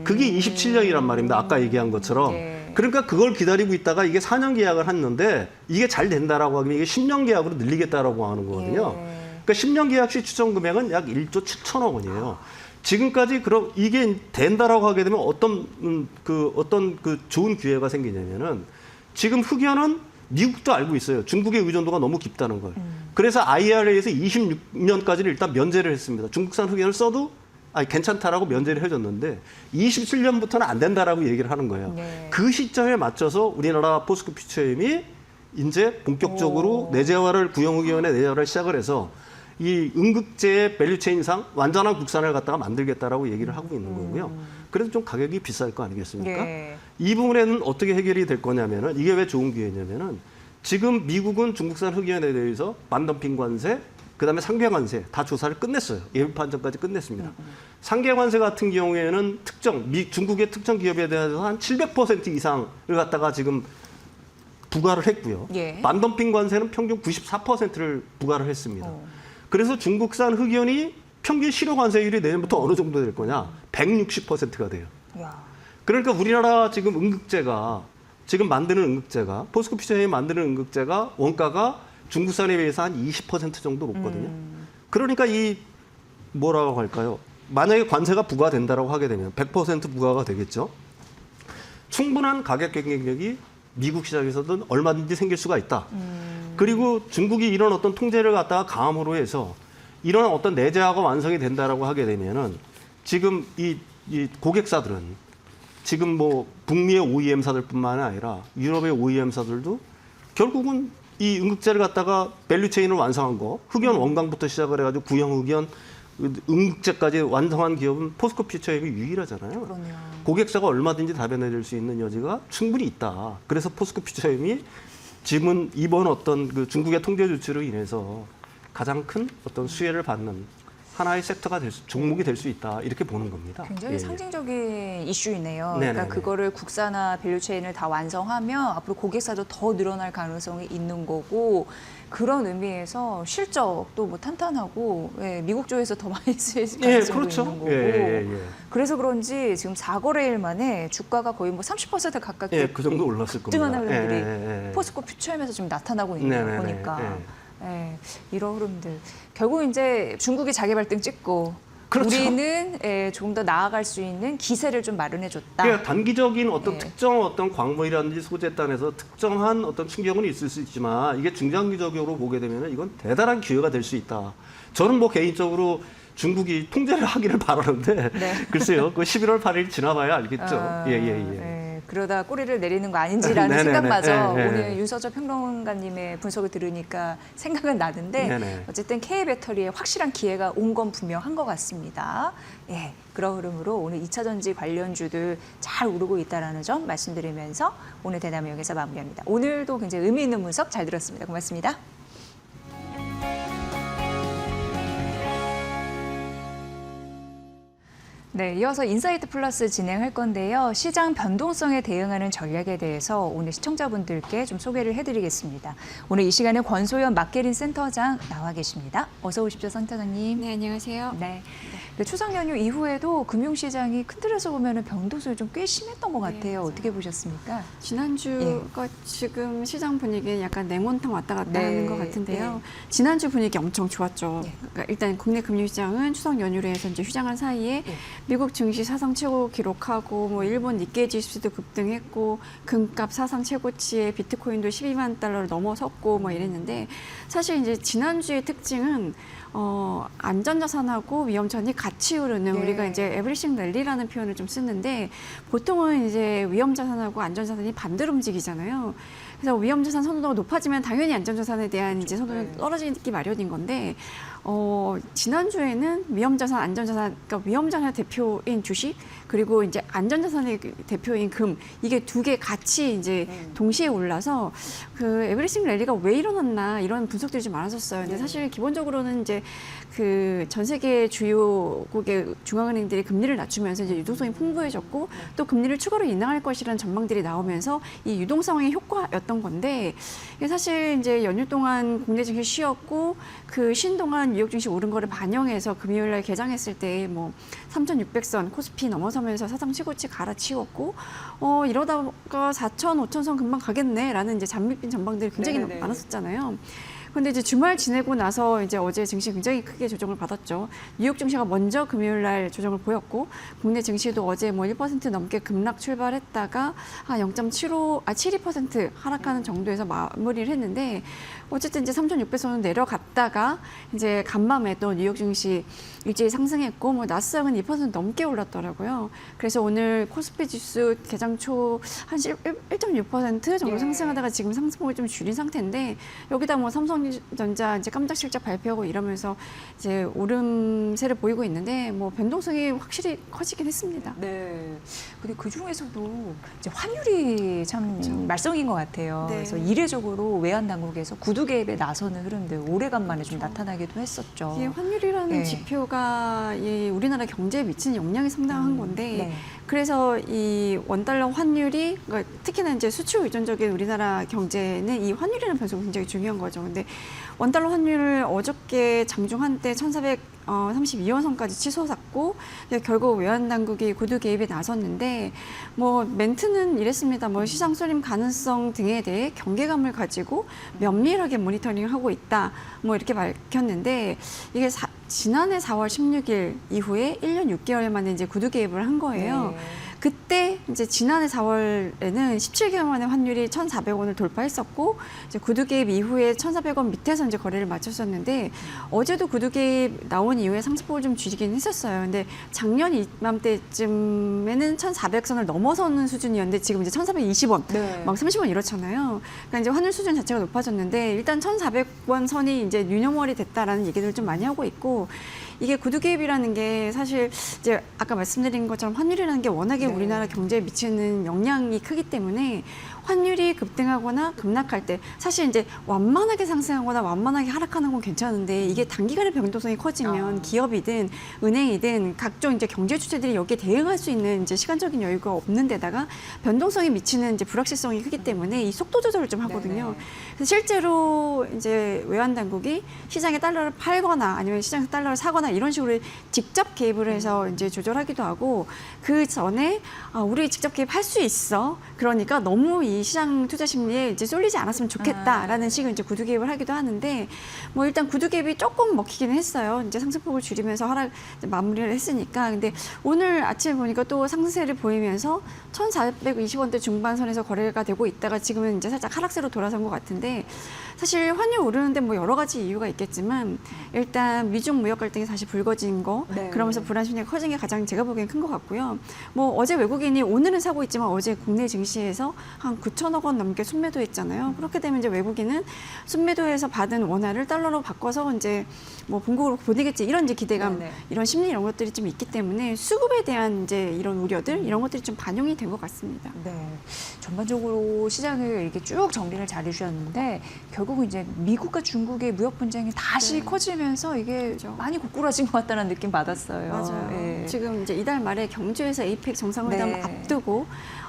그게 27년이란 말입니다. 아까 얘기한 것처럼. 예. 그러니까 그걸 기다리고 있다가 이게 4년 계약을 했는데 이게 잘 된다라고 하면 이게 10년 계약으로 늘리겠다라고 하는 거거든요. 예. 그러니까 10년 계약 시 추정 금액은 약 1조 7천억 원이에요. 지금까지 그럼 이게 된다라고 하게 되면 어떤 그 좋은 기회가 생기냐면은 지금 흑연은 미국도 알고 있어요. 중국의 의존도가 너무 깊다는 걸. 그래서 IRA에서 26년까지는 일단 면제를 했습니다. 중국산 흑연을 써도 괜찮다라고 면제를 해줬는데 27년부터는 안 된다라고 얘기를 하는 거예요. 네. 그 시점에 맞춰서 우리나라 포스코 퓨처엠이 이제 본격적으로 내재화를 구형 흑연의 내재화를 시작을 해서 이 응급제의 밸류체인상 완전한 국산을 갖다가 만들겠다라고 얘기를 하고 있는 거고요. 그래서 좀 가격이 비쌀 거 아니겠습니까? 네. 이 부분에는 어떻게 해결이 될 거냐면은 이게 왜 좋은 기회냐면은 지금 미국은 중국산 흑연에 대해서 반덤핑 관세, 그다음에 상계 관세 다 조사를 끝냈어요. 예비 판정까지 끝냈습니다. 상계 관세 같은 경우에는 중국의 특정 기업에 대해서 한 700% 이상을 갖다가 지금 부과를 했고요. 예. 반덤핑 관세는 평균 94%를 부과를 했습니다. 그래서 중국산 흑연이 평균 실효 관세율이 내년부터 어느 정도 될 거냐? 160%가 돼요. 야. 그러니까 우리나라 지금 지금 만드는 응급제가 포스코 퓨처엠이 만드는 응급제가 원가가 중국산에 비해서 한 20% 정도 높거든요. 그러니까 이 뭐라고 할까요? 만약에 관세가 부과된다라고 하게 되면 100% 부과가 되겠죠. 충분한 가격 경쟁력이 미국 시장에서든 얼마든지 생길 수가 있다. 그리고 중국이 이런 어떤 통제를 갖다가 강함으로 해서 이런 어떤 내재화가 완성이 된다라고 하게 되면은 지금 이 고객사들은 지금 뭐 북미의 OEM사들뿐만 아니라 유럽의 OEM사들도 결국은 이 응급제를 갖다가 밸류체인을 완성한 거, 흑연 원광부터 시작을 해가지고 구형 흑연, 응급제까지 완성한 기업은 포스코 퓨처엠이 유일하잖아요. 그럼요. 고객사가 얼마든지 답변해줄 수 있는 여지가 충분히 있다. 그래서 포스코 퓨처엠이 지금은 이번 어떤 그 중국의 통제 조치로 인해서 가장 큰 어떤 수혜를 받는 하나의 섹터가 종목이 될 수 있다. 이렇게 보는 겁니다. 굉장히 예. 상징적인 이슈이네요. 네네네. 그러니까 그거를 국산화 밸류체인을 다 완성하면 앞으로 고객사도 더 늘어날 가능성이 있는 거고 그런 의미에서 실적도 뭐 탄탄하고 미국 쪽에서 더 많이 쓰일 가능성도 그렇죠. 있는 거고 예. 그래서 그런지 지금 4거래일 만에 주가가 거의 뭐 30% 가깝게 그 정도 올랐을 겁니다. 급등하는 흐름들이 포스코 퓨처엠에서 지금 나타나고 있는 거 네네네. 보니까 이런 흐름들 결국 이제 중국이 자기 발등 찍고 그렇죠. 우리는 좀 더 나아갈 수 있는 기세를 좀 마련해줬다. 그러니까 단기적인 어떤 특정 어떤 광물이라든지 소재단에서 특정한 어떤 충격은 있을 수 있지만 이게 중장기적으로 보게 되면 이건 대단한 기회가 될 수 있다. 저는 뭐 개인적으로 중국이 통제를 하기를 바라는데 글쎄요. 그 11월 8일 지나봐야 알겠죠. 예. 그러다 꼬리를 내리는 거 아닌지라는 네네네. 생각마저 네, 네. 오늘 윤서적 평론가님의 분석을 들으니까 생각은 나는데 네네. 어쨌든 K배터리에 확실한 기회가 온 건 분명한 것 같습니다. 예, 그런 흐름으로 오늘 2차 전지 관련주들 잘 오르고 있다는 점 말씀드리면서 오늘 대담을 여기서 마무리합니다. 오늘도 굉장히 의미 있는 분석 잘 들었습니다. 고맙습니다. 네, 이어서 인사이트 플러스 진행할 건데요. 시장 변동성에 대응하는 전략에 대해서 오늘 시청자분들께 좀 소개를 해드리겠습니다. 오늘 이 시간에 권소연 마케린 센터장 나와 계십니다. 어서 오십시오, 센터장님. 네, 안녕하세요. 네. 네, 추석 연휴 이후에도 금융시장이 큰 틀에서 보면 변동성이 좀 꽤 심했던 것 같아요. 맞아요. 어떻게 보셨습니까? 지난주가 지금 시장 분위기는 약간 냉온탕 왔다 갔다 네, 하는 것 같은데요. 지난주 분위기 엄청 좋았죠. 네. 그러니까 일단 국내 금융시장은 추석 연휴로 해서 이제 휴장한 사이에 미국 증시 사상 최고 기록하고 뭐 일본 니케이 지수도 급등했고 금값 사상 최고치에 비트코인도 12만 달러를 넘어섰고 뭐 이랬는데 사실 이제 지난주의 특징은 안전자산하고 위험자산이 같이 오르는 네. 우리가 이제 에브리싱 랠리라는 표현을 좀 쓰는데 보통은 이제 위험자산하고 안전자산이 반대로 움직이잖아요. 그래서 위험자산 선호도가 높아지면 당연히 안전자산에 대한 이제 선호는 네. 떨어지기 마련인 건데 지난주에는 위험자산, 안전자산, 그러니까 위험자산의 대표인 주식 그리고 이제 안전자산의 대표인 금 이게 두 개 같이 이제 동시에 올라서 그 에브리싱 랠리가 왜 일어났나 이런 분석들이 좀 많았었어요. 근데 사실 기본적으로는 이제 그 전 세계 주요국의 중앙은행들이 금리를 낮추면서 이제 유동성이 풍부해졌고 또 금리를 추가로 인하할 것이라는 전망들이 나오면서 이 유동 상황의 효과였던 건데 이게 사실 이제 연휴 동안 국내 증시 쉬었고 그 쉰 동안 뉴욕 증시 오른 거를 반영해서 금요일 날 개장했을 때 뭐 3,600선 코스피 넘어서면서 사상 최고치 갈아치웠고 이러다가 4,000, 5,000선 금방 가겠네라는 이제 잔밋빈 전망들이 굉장히 네네네. 많았었잖아요. 근데 이제 주말 지내고 나서 이제 어제 증시 굉장히 크게 조정을 받았죠. 뉴욕 증시가 먼저 금요일 날 조정을 보였고 국내 증시도 어제 뭐 1% 넘게 급락 출발했다가 0.72% 하락하는 정도에서 마무리를 했는데 어쨌든 이제 3,600선은 내려갔다가 이제 간밤에 또 뉴욕 증시 일제히 상승했고 뭐 나스닥은 2% 넘게 올랐더라고요. 그래서 오늘 코스피 지수 개장 초 한 1.6% 정도 예. 상승하다가 지금 상승폭을 좀 줄인 상태인데 여기다 뭐 삼성전자 이제 깜짝 실적 발표하고 이러면서 이제 오름세를 보이고 있는데 뭐 변동성이 확실히 커지긴 했습니다. 네. 근데 그 중에서도 이제 환율이 참 말썽인 것 같아요. 네. 그래서 이례적으로 외환 당국에서 구두 개입에 나서는 흐름들 오래간만에 좀 나타나기도 했었죠. 이게 환율이라는 네. 지표가 이 우리나라 경제에 미치는 영향이 상당한 건데 네. 그래서 이 원달러 환율이 그러니까 특히나 이제 수출 의존적인 우리나라 경제는 이 환율이라는 변수가 굉장히 중요한 거죠. 근데 원달러 환율을 어저께 장중 한때 1,432원 선까지 치솟았고 결국 외환 당국이 구두 개입에 나섰는데 뭐 멘트는 이랬습니다. 뭐 시장 쏠림 가능성 등에 대해 경계감을 가지고 면밀하게 모니터링하고 있다. 뭐 이렇게 밝혔는데 이게 지난해 4월 16일 이후에 1년 6개월 만에 이제 구두 개입을 한 거예요. 네. 그때 이제 지난해 4월에는 17개월 만에 환율이 1,400원을 돌파했었고 이제 구두 개입 이후에 1,400원 밑에서 이제 거래를 마쳤었는데 어제도 구두 개입 나온 이후에 상승폭을 좀 줄이긴 했었어요. 근데 작년 이맘때쯤에는 1,400선을 넘어서는 수준이었는데 지금 이제 1,420원, 네. 막 30원 이렇잖아요. 그러니까 이제 환율 수준 자체가 높아졌는데 일단 1,400원 선이 이제 뉴노멀이 됐다라는 얘기들을 좀 많이 하고 있고 이게 구두 개입이라는 게 사실 이제 아까 말씀드린 것처럼 환율이라는 게 워낙에 네. 우리나라 경제에 미치는 영향이 크기 때문에 환율이 급등하거나 급락할 때 사실 이제 완만하게 상승하거나 완만하게 하락하는 건 괜찮은데 이게 단기간에 변동성이 커지면 기업이든 은행이든 각종 이제 경제 주체들이 여기에 대응할 수 있는 이제 시간적인 여유가 없는 데다가 변동성이 미치는 이제 불확실성이 크기 때문에 이 속도 조절을 좀 하거든요. 네네. 그래서 실제로 이제 외환 당국이 시장에 달러를 팔거나 아니면 시장에서 달러를 사거나 이런 식으로 직접 개입을 해서 이제 조절하기도 하고 그 전에 우리 직접 개입할 수 있어. 그러니까 너무 이 시장 투자 심리에 이제 쏠리지 않았으면 좋겠다라는 식으로 이제 구두 개입을 하기도 하는데 뭐 일단 구두 개입이 조금 먹히기는 했어요. 이제 상승폭을 줄이면서 하락 마무리를 했으니까. 근데 오늘 아침에 보니까 또 상승세를 보이면서 1,420원대 중반선에서 거래가 되고 있다가 지금은 이제 살짝 하락세로 돌아선 것 같은데 사실 환율 오르는데 뭐 여러 가지 이유가 있겠지만 일단 미중 무역 갈등이 다시 불거진 거 네. 그러면서 불안 심리가 커진 게 가장 제가 보기엔 큰 것 같고요. 뭐 어제 외국인이 오늘은 사고 있지만 어제 국내 증시에서 한 9천억 원 넘게 순매도했잖아요. 그렇게 되면 이제 외국인은 순매도에서 받은 원화를 달러로 바꿔서 이제 뭐 본국으로 보내겠지 이런 이제 기대감, 네네. 이런 심리 이런 것들이 좀 있기 때문에 수급에 대한 이제 이런 우려들 이런 것들이 좀 반영이 된 것 같습니다. 네, 전반적으로 시장을 이렇게 쭉 정리를 잘 해주셨는데 결국은 이제 미국과 중국의 무역 분쟁이 다시 네. 커지면서 이게 그렇죠. 많이 고꾸라진 것 같다는 느낌 받았어요. 맞아요. 예. 지금 이제 이달 말에 경주에서 에이펙 정상회담 네. 앞두고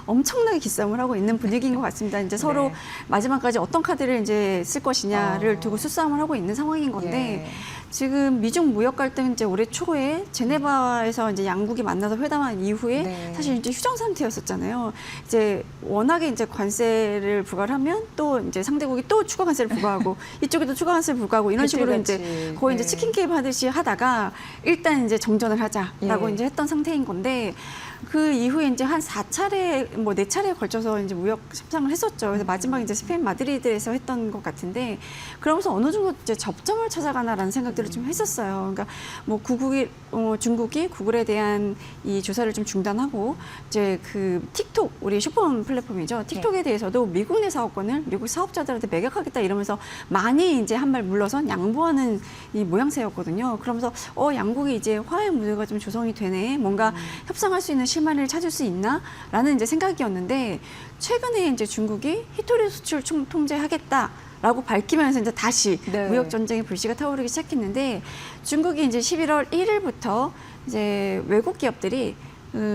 엄청나게 기싸움을 하고 있는 분위기인 것 같습니다. 이제 서로 네. 마지막까지 어떤 카드를 이제 쓸 것이냐를 어. 두고 수싸움을 하고 있는 상황인 건데 예. 지금 미중 무역 갈등 이제 올해 초에 제네바에서 이제 양국이 만나서 회담한 이후에 네. 사실 이제 휴전 상태였었잖아요. 이제 워낙에 이제 관세를 부과를 하면 또 이제 상대국이 또 추가 관세를 부과하고 이쪽에도 추가 관세를 부과하고 이런 식으로 이제 배틀같이. 거의 이제 네. 치킨 게임 하듯이 하다가 일단 이제 정전을 하자라고 예. 이제 했던 상태인 건데 그 이후에 이제 한 4차례 뭐 4차례에 걸쳐서 이제 무역 협상을 했었죠. 그래서 마지막 이제 스페인 마드리드에서 했던 것 같은데 그러면서 어느 정도 이제 접점을 찾아가나라는 생각들을 좀 했었어요. 그러니까 뭐 중국이 구글에 대한 이 조사를 좀 중단하고 이제 그 틱톡 우리 슈퍼 플랫폼이죠. 틱톡에 대해서도 미국 내 사업권을 미국 사업자들한테 매각하겠다 이러면서 많이 이제 한 발 물러선 양보하는 이 모양새였거든요. 그러면서 양국이 이제 화해 무드가 좀 조성이 되네. 뭔가 협상할 수 있는 실마리를 찾을 수 있나라는 이제 생각이었는데 최근에 이제 중국이 히토리 수출 통제하겠다라고 밝히면서 이제 다시 네. 무역 전쟁의 불씨가 타오르기 시작했는데 중국이 이제 11월 1일부터 이제 외국 기업들이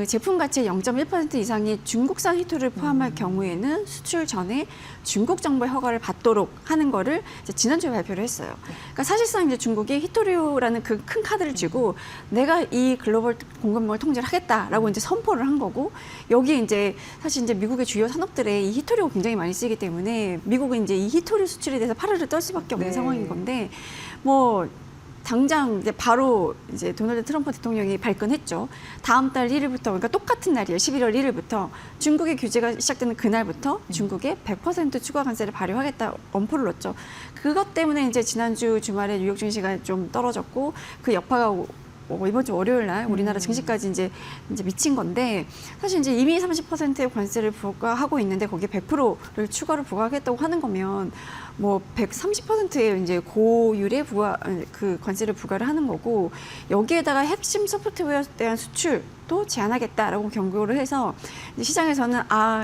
제품 가치의 0.1% 이상의 중국산 히토리를 포함할 경우에는 수출 전에 중국 정부의 허가를 받도록 하는 거를 이제 지난주에 발표를 했어요. 그러니까 사실상 이제 중국이 히토리오라는 그 큰 카드를 쥐고 내가 이 글로벌 공급망을 통제를 하겠다라고 이제 선포를 한 거고 여기에 이제 사실 이제 미국의 주요 산업들에 이 히토리오가 굉장히 많이 쓰이기 때문에 미국은 이제 이 히토리 수출에 대해서 파르르 떨 수밖에 없는 네. 상황인 건데 뭐 당장 이제 바로 이제 도널드 트럼프 대통령이 발끈했죠. 다음 달 1일부터 그러니까 똑같은 날이에요. 11월 1일부터 중국의 규제가 시작되는 그날부터 중국에 100% 추가 관세를 발효하겠다 엄포를 놨죠. 그것 때문에 이제 지난주 주말에 뉴욕 증시가 좀 떨어졌고 그 여파가 이번 주 월요일 날 우리나라 증시까지 이제 미친 건데 사실 이제 이미 30%의 관세를 부과하고 있는데 거기에 100%를 추가로 부과하겠다고 하는 거면 뭐 130%의 이제 고율의 그 관세를 부과를 하는 거고 여기에다가 핵심 소프트웨어에 대한 수출도 제한하겠다라고 경고를 해서 이제 시장에서는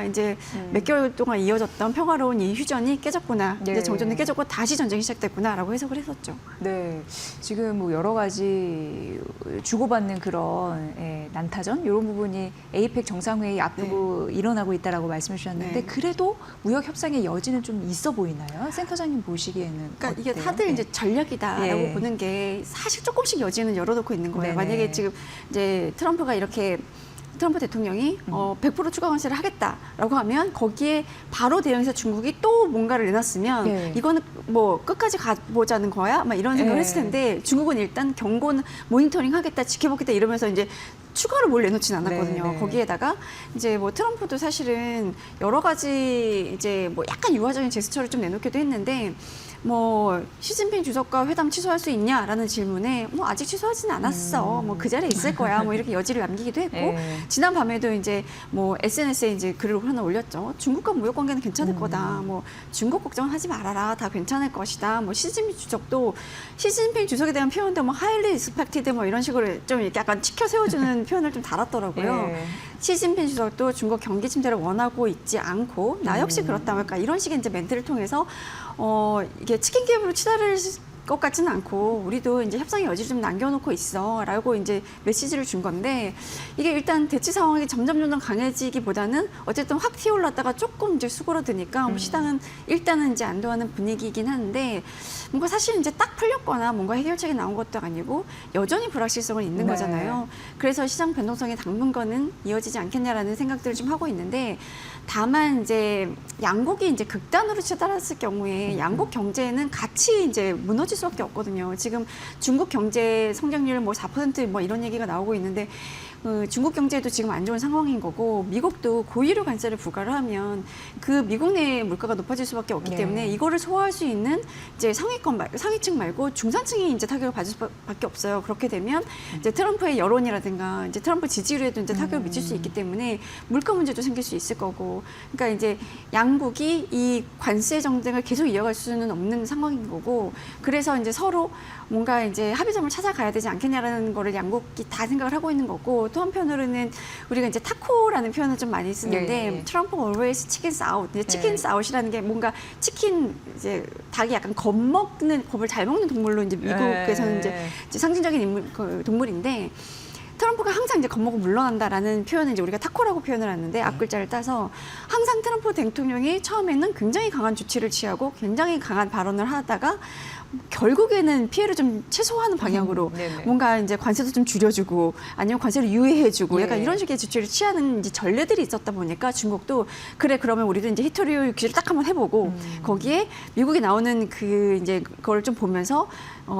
이제 몇 개월 동안 이어졌던 평화로운 이 휴전이 깨졌구나, 네. 이제 정전이 깨졌고 다시 전쟁이 시작됐구나라고 해석을 했었죠. 네, 지금 뭐 여러 가지 주고받는 그런 난타전 이런 부분이 에이펙 정상회의 앞두고 일어나고 있다라고 말씀해 주셨는데 네. 그래도 무역 협상의 여지는 좀 있어 보이나요? 센터장님 보시기에는 그러니까 이게 어때요? 다들 네. 이제 전략이다라고 예. 보는 게 사실 조금씩 여지는 열어놓고 있는 거예요. 네네. 만약에 지금 이제 트럼프 대통령이 100% 추가 관세를 하겠다라고 하면 거기에 바로 대응해서 중국이 또 뭔가를 내놨으면 네. 이거는 뭐 끝까지 가보자는 거야? 막 이런 생각을 네. 했을 텐데 중국은 일단 경고는 모니터링 하겠다, 지켜보겠다 이러면서 이제 추가로 뭘 내놓지는 않았거든요. 네, 네. 거기에다가 이제 뭐 트럼프도 사실은 여러 가지 이제 뭐 약간 유화적인 제스처를 좀 내놓기도 했는데 뭐 시진핑 주석과 회담 취소할 수 있냐라는 질문에 뭐 아직 취소하지는 않았어. 뭐 그 자리에 있을 거야. 뭐 이렇게 여지를 남기기도 했고 네. 지난 밤에도 이제 뭐 SNS에 이제 글을 하나 올렸죠. 중국과 무역 관계는 괜찮을 거다. 뭐 중국 걱정은 하지 말아라. 다 괜찮을 것이다. 뭐 시진핑 주석에 대한 표현도 뭐 highly respected 뭐 이런 식으로 좀 이렇게 약간 치켜 세워주는 표현을 좀 달았더라고요. 네. 시진핑 주석도 중국 경기 침체를 원하고 있지 않고 나 역시 그렇다 할까 이런 식의 이제 멘트를 통해서 이게 치킨 게임으로 치달을 것 같지는 않고 우리도 이제 협상의 여지를 좀 남겨놓고 있어라고 이제 메시지를 준 건데 이게 일단 대치 상황이 점점 강해지기보다는 어쨌든 확 튀어올랐다가 조금 이제 수그러드니까 뭐 시장은 일단은 이제 안도하는 분위기이긴 한데 뭔가 사실 이제 딱 풀렸거나 뭔가 해결책이 나온 것도 아니고 여전히 불확실성은 있는 네. 거잖아요. 그래서 시장 변동성이 당분간은 이어지지 않겠냐라는 생각들을 좀 하고 있는데 다만 이제 양국이 이제 극단으로 치달았을 경우에 양국 경제는 같이 이제 무너질 수밖에 없거든요. 지금 중국 경제 성장률 뭐 4% 이런 얘기가 나오고 있는데 중국 경제도 지금 안 좋은 상황인 거고 미국도 고유료 관세를 부과를 하면 그 미국 내 물가가 높아질 수밖에 없기 때문에 이거를 소화할 수 있는 이제 상위층 말고 중산층이 이제 타격을 받을 수밖에 없어요. 그렇게 되면 이제 트럼프의 여론이라든가 이제 트럼프 지지율에도 이제 타격을 미칠 수 있기 때문에 물가 문제도 생길 수 있을 거고, 그러니까 이제 양국이 이 관세 정쟁을 계속 이어갈 수는 없는 상황인 거고, 그래서 이제 서로 뭔가 이제 합의점을 찾아가야 되지 않겠냐라는 거를 양국이 다 생각을 하고 있는 거고, 또 한편으로는 우리가 이제 타코라는 표현을 좀 많이 쓰는데 트럼프 always chickens out. 이제 chickens out이라는 게 뭔가 치킨 이제 닭이 약간 겁먹는 겁을 잘 먹는 동물로 이제 미국에서는 이제 상징적인 동물인데. 트럼프가 항상 이제 겁먹고 물러난다라는 표현을 이제 우리가 타코라고 표현을 하는데 앞글자를 따서 항상 트럼프 대통령이 처음에는 굉장히 강한 조치를 취하고 굉장히 강한 발언을 하다가 결국에는 피해를 좀 최소화하는 방향으로 뭔가 이제 관세도 좀 줄여주고 아니면 관세를 유예해주고 약간 이런 식의 조치를 취하는 이제 전례들이 있었다 보니까 중국도 그래 그러면 우리도 이제 히토리오 규제를 딱 한번 해보고 거기에 미국이 나오는 그 이제 그걸 좀 보면서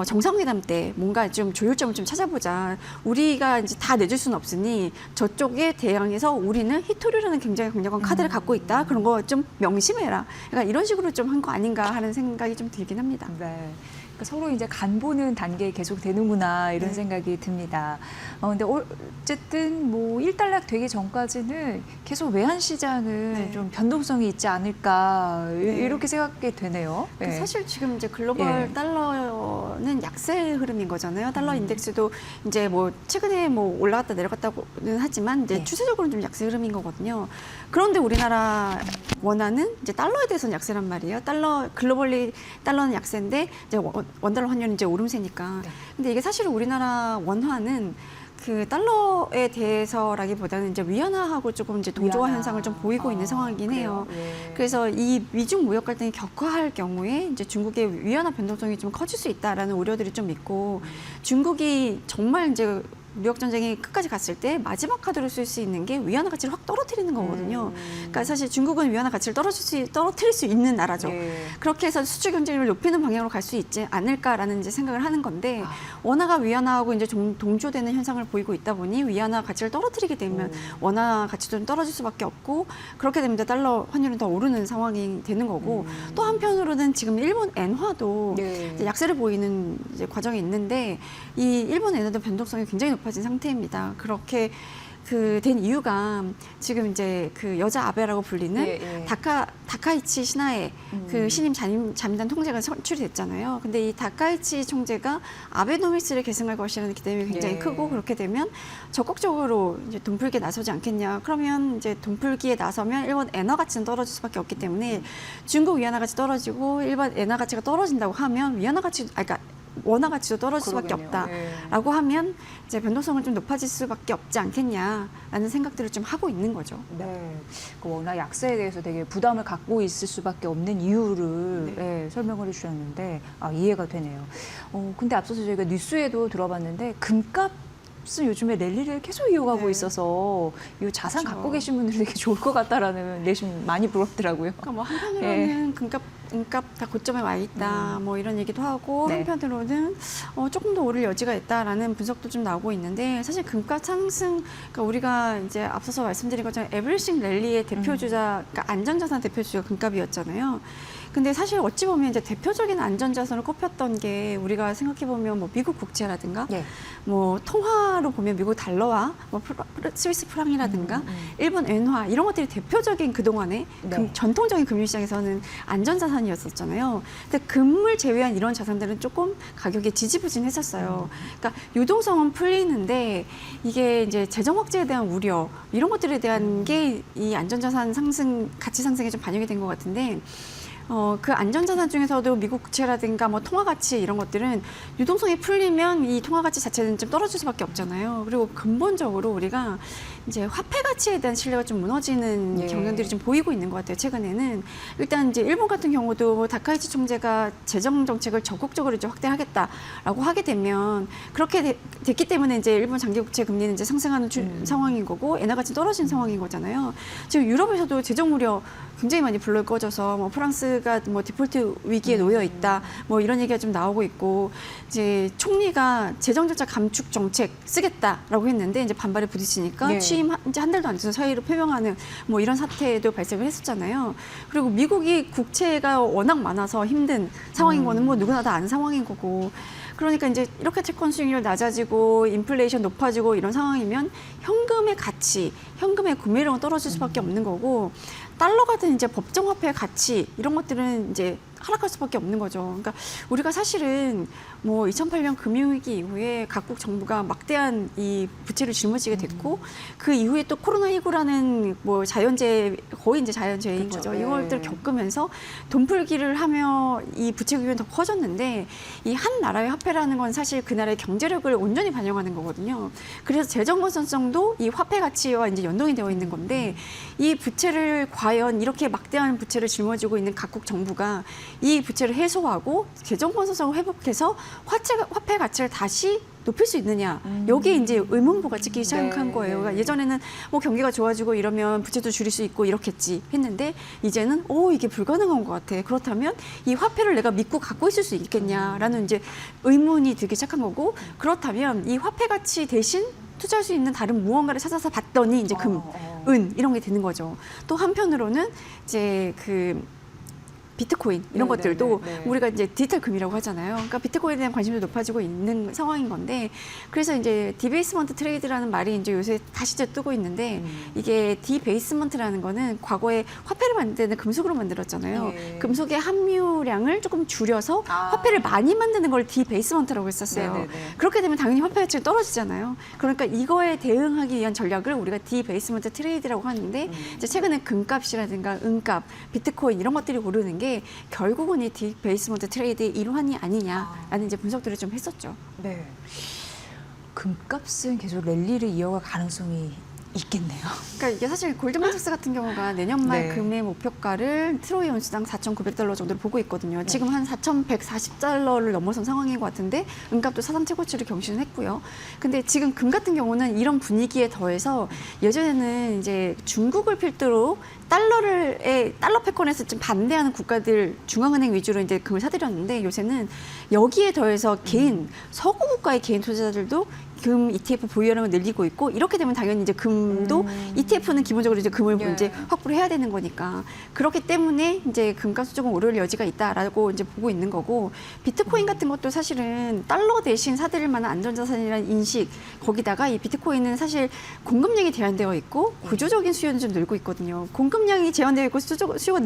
정상회담 때 뭔가 좀 조율점을 좀 찾아보자. 우리가 이제 다 내줄 수는 없으니 저쪽에 대항해서 우리는 히토리오라는 굉장히 강력한 카드를 갖고 있다. 그런 거 좀 명심해라. 그러니까 이런 식으로 좀 한 거 아닌가 하는 생각이 좀 들긴 합니다. 네. 그러니까 서로 이제 간 보는 단계 계속 되는구나 이런 생각이 듭니다. 근데 어쨌든 뭐 일단락 되기 전까지는 계속 외환 시장은 좀 변동성이 있지 않을까 이렇게 생각이 되네요. 사실 지금 이제 글로벌 달러는 약세 흐름인 거잖아요. 달러 인덱스도 이제 뭐 최근에 뭐 올라갔다 내려갔다고는 하지만 이제 추세적으로는 좀 약세 흐름인 거거든요. 그런데 우리나라 원화는 이제 달러에 대해서는 약세란 말이에요. 글로벌리 달러는 약세인데 이제 원달러 환율은 이제 오름세니까. 근데 이게 사실 우리나라 원화는 그 달러에 대해서라기보다는 이제 위안화하고 조금 이제 동조화 현상을 좀 보이고 있는 상황이긴 해요. 그래서 이 미중 무역 갈등이 격화할 경우에 이제 중국의 위안화 변동성이 좀 커질 수 있다라는 우려들이 좀 있고, 중국이 정말 이제 무역 전쟁이 끝까지 갔을 때 마지막 카드로 쓸 수 있는 게 위안화 가치를 확 떨어뜨리는 거거든요. 그러니까 사실 중국은 위안화 가치를 떨어뜨릴 수 있는 나라죠. 그렇게 해서 수출 경쟁력을 높이는 방향으로 갈 수 있지 않을까라는 이제 생각을 하는 건데, 원화가 위안화하고 이제 동조되는 현상을 보이고 있다 보니 위안화 가치를 떨어뜨리게 되면 원화 가치도 좀 떨어질 수밖에 없고, 그렇게 되면 달러 환율은 더 오르는 상황이 되는 거고, 또 한편으로는 지금 일본 엔화도 이제 약세를 보이는 이제 과정이 있는데, 이 일본 엔화도 변동성이 굉장히 높아진 상태입니다. 그렇게 된 이유가 지금 이제 그 여자 아베라고 불리는 다카이치 신하의 그 신임 자민당 통제가 선출이 됐잖아요. 근데 이 다카이치 총재가 아베노미스를 계승할 것이라는 기대감이 굉장히 크고, 그렇게 되면 적극적으로 이제 돈풀기에 나서지 않겠냐. 그러면 이제 돈풀기에 나서면 일본 엔화 가치는 떨어질 수밖에 없기 때문에 중국 위안화 가치 떨어지고 일본 엔화 가치가 떨어진다고 하면 그러니까 원화 가치도 떨어질 수밖에 없다라고 하면 이제 변동성은 좀 높아질 수밖에 없지 않겠냐라는 생각들을 좀 하고 있는 거죠. 그 원화 약세에 대해서 되게 부담을 갖고 있을 수밖에 없는 이유를 설명을 해주셨는데 이해가 되네요. 근데 앞서서 저희가 뉴스에도 들어봤는데 금값 은 요즘에 랠리를 계속 이어가고 있어서 이 자산 갖고 계신 분들이 되게 좋을 것 같다라는 내심 많이 부럽더라고요. 그러니까 뭐 한편으로는 금값 다 고점에 와 있다 뭐 이런 얘기도 하고, 한편으로는 조금 더 오를 여지가 있다라는 분석도 좀 나오고 있는데, 사실 금값 상승, 그러니까 우리가 이제 앞서서 말씀드린 것처럼 에브리싱 랠리의 대표주자, 그러니까 안전자산 대표주자가 금값이었잖아요. 근데 사실 어찌 보면 이제 대표적인 안전자산을 꼽혔던 게, 우리가 생각해 보면 뭐 미국 국채라든가, 뭐 통화로 보면 미국 달러와 뭐 스위스 프랑이라든가, 일본 엔화 이런 것들이 대표적인 그동안의 전통적인 금융시장에서는 안전자산이었었잖아요. 근데 금을 제외한 이런 자산들은 조금 가격이 지지부진했었어요. 그러니까 유동성은 풀리는데 이게 이제 재정 확대에 대한 우려 이런 것들에 대한 게 이 안전자산 가치 상승에 좀 반영이 된 것 같은데, 그 안전자산 중에서도 미국 국채라든가 뭐 통화가치 이런 것들은 유동성이 풀리면 이 통화가치 자체는 좀 떨어질 수밖에 없잖아요. 그리고 근본적으로 우리가 이제 화폐 가치에 대한 신뢰가 좀 무너지는 경향들이 좀 보이고 있는 것 같아요. 최근에는 일단 이제 일본 같은 경우도 다카이치 총재가 재정 정책을 적극적으로 이제 확대하겠다라고 하게 되면, 그렇게 됐기 때문에 이제 일본 장기 국채 금리는 이제 상승하는 상황인 거고, 엔화 가치 떨어진 상황인 거잖아요. 지금 유럽에서도 재정 우려 굉장히 많이 불러일 꺼져서 뭐 프랑스 밴크가 뭐 디폴트 위기에 놓여 있다. 뭐 이런 얘기가 좀 나오고 있고 이제 총리가 재정절차 감축 정책 쓰겠다라고 했는데 이제 반발에 부딪히니까 네. 취임 이제 한 달도 안 돼서 사의를 표명하는 뭐 이런 사태도 발생을 했었잖아요. 그리고 미국이 국채가 워낙 많아서 힘든 상황인 거는 뭐 누구나 다 아는 상황인 거고. 그러니까 이제 이렇게 채권 수익률 낮아지고 인플레이션 높아지고 이런 상황이면 현금의 가치, 현금의 구매력은 떨어질 수밖에 없는 거고 달러 같은 이제 법정 화폐의 가치 이런 것들은 이제 하락할 수밖에 없는 거죠. 그러니까 우리가 사실은 뭐 2008년 금융위기 이후에 각국 정부가 막대한 이 부채를 짊어지게 됐고 그 이후에 또 코로나19라는 뭐 자연재해 거의 이제 자연재해인 그렇죠. 거죠. 네. 이걸 겪으면서 돈풀기를 하며 이 부채 규모는 더 커졌는데 이 한 나라의 화폐라는 건 사실 그 나라의 경제력을 온전히 반영하는 거거든요. 그래서 재정 건전성도 이 화폐 가치와 이제 연동이 되어 있는 건데 이 부채를 과연 이렇게 막대한 부채를 짊어지고 있는 각국 정부가 이 부채를 해소하고 재정 건전성을 회복해서 화폐 가치를 다시 높일 수 있느냐 여기에 이제 의문부가 찍기 시작한 네. 거예요. 그러니까 예전에는 뭐 경기가 좋아지고 이러면 부채도 줄일 수 있고 이렇겠지 했는데 이제는 이게 불가능한 것 같아. 그렇다면 이 화폐를 내가 믿고 갖고 있을 수 있겠냐라는 이제 의문이 들기 시작한 거고 그렇다면 이 화폐 가치 대신 투자할 수 있는 다른 무언가를 찾아서 봤더니 이제 금, 은 이런 게 되는 거죠. 또 한편으로는 이제 그 비트코인 이런 네, 것들도 네, 네. 우리가 이제 디지털 금이라고 하잖아요. 그러니까 비트코인에 대한 관심도 높아지고 있는 상황인 건데 그래서 이제 디베이스먼트 트레이드라는 말이 이제 요새 다시 이제 뜨고 있는데 이게 디베이스먼트라는 거는 과거에 화폐를 만들 때는 금속으로 만들었잖아요. 네. 금속의 함유량을 조금 줄여서 아. 화폐를 많이 만드는 걸 디베이스먼트라고 했었어요. 네, 네, 네. 그렇게 되면 당연히 화폐 가치가 떨어지잖아요. 그러니까 이거에 대응하기 위한 전략을 우리가 디베이스먼트 트레이드라고 하는데 이제 최근에 금값이라든가 은값, 비트코인 이런 것들이 오르는 게 결국은 이 디베이스먼트 트레이드의 일환이 아니냐라는 이제 분석들을 좀 했었죠. 네. 금값은 계속 랠리를 이어갈 가능성이 있겠네요. 그러니까 이게 사실 골드만삭스 같은 경우가 내년 말 네. 금의 목표가를 트로이 온스당 4,900달러 정도로 보고 있거든요. 지금 한 4,140달러를 넘어선 상황인 것 같은데 은값도 사상 최고치를 경신을 했고요. 근데 지금 금 같은 경우는 이런 분위기에 더해서 예전에는 이제 중국을 필두로 달러 패권에서 좀 반대하는 국가들 중앙은행 위주로 이제 금을 사들였는데 요새는 여기에 더해서 개인 서구 국가의 개인 투자자들도 금 ETF 보유량을 늘리고 있고 이렇게 되면 당연히 이제 금도 ETF는 기본적으로 이제 금을 예. 이제 확보를 해야 되는 거니까 그렇기 때문에 이제 금값이 조금 오를 여지가 있다라고 이제 보고 있는 거고 비트코인 같은 것도 사실은 달러 대신 사들일 만한 안전자산이라는 인식 거기다가 이 비트코인은 사실 공급량이 제한되어 있고 구조적인 수요는 좀 늘고 있거든요. 공급량이 제한되어 있고 수요가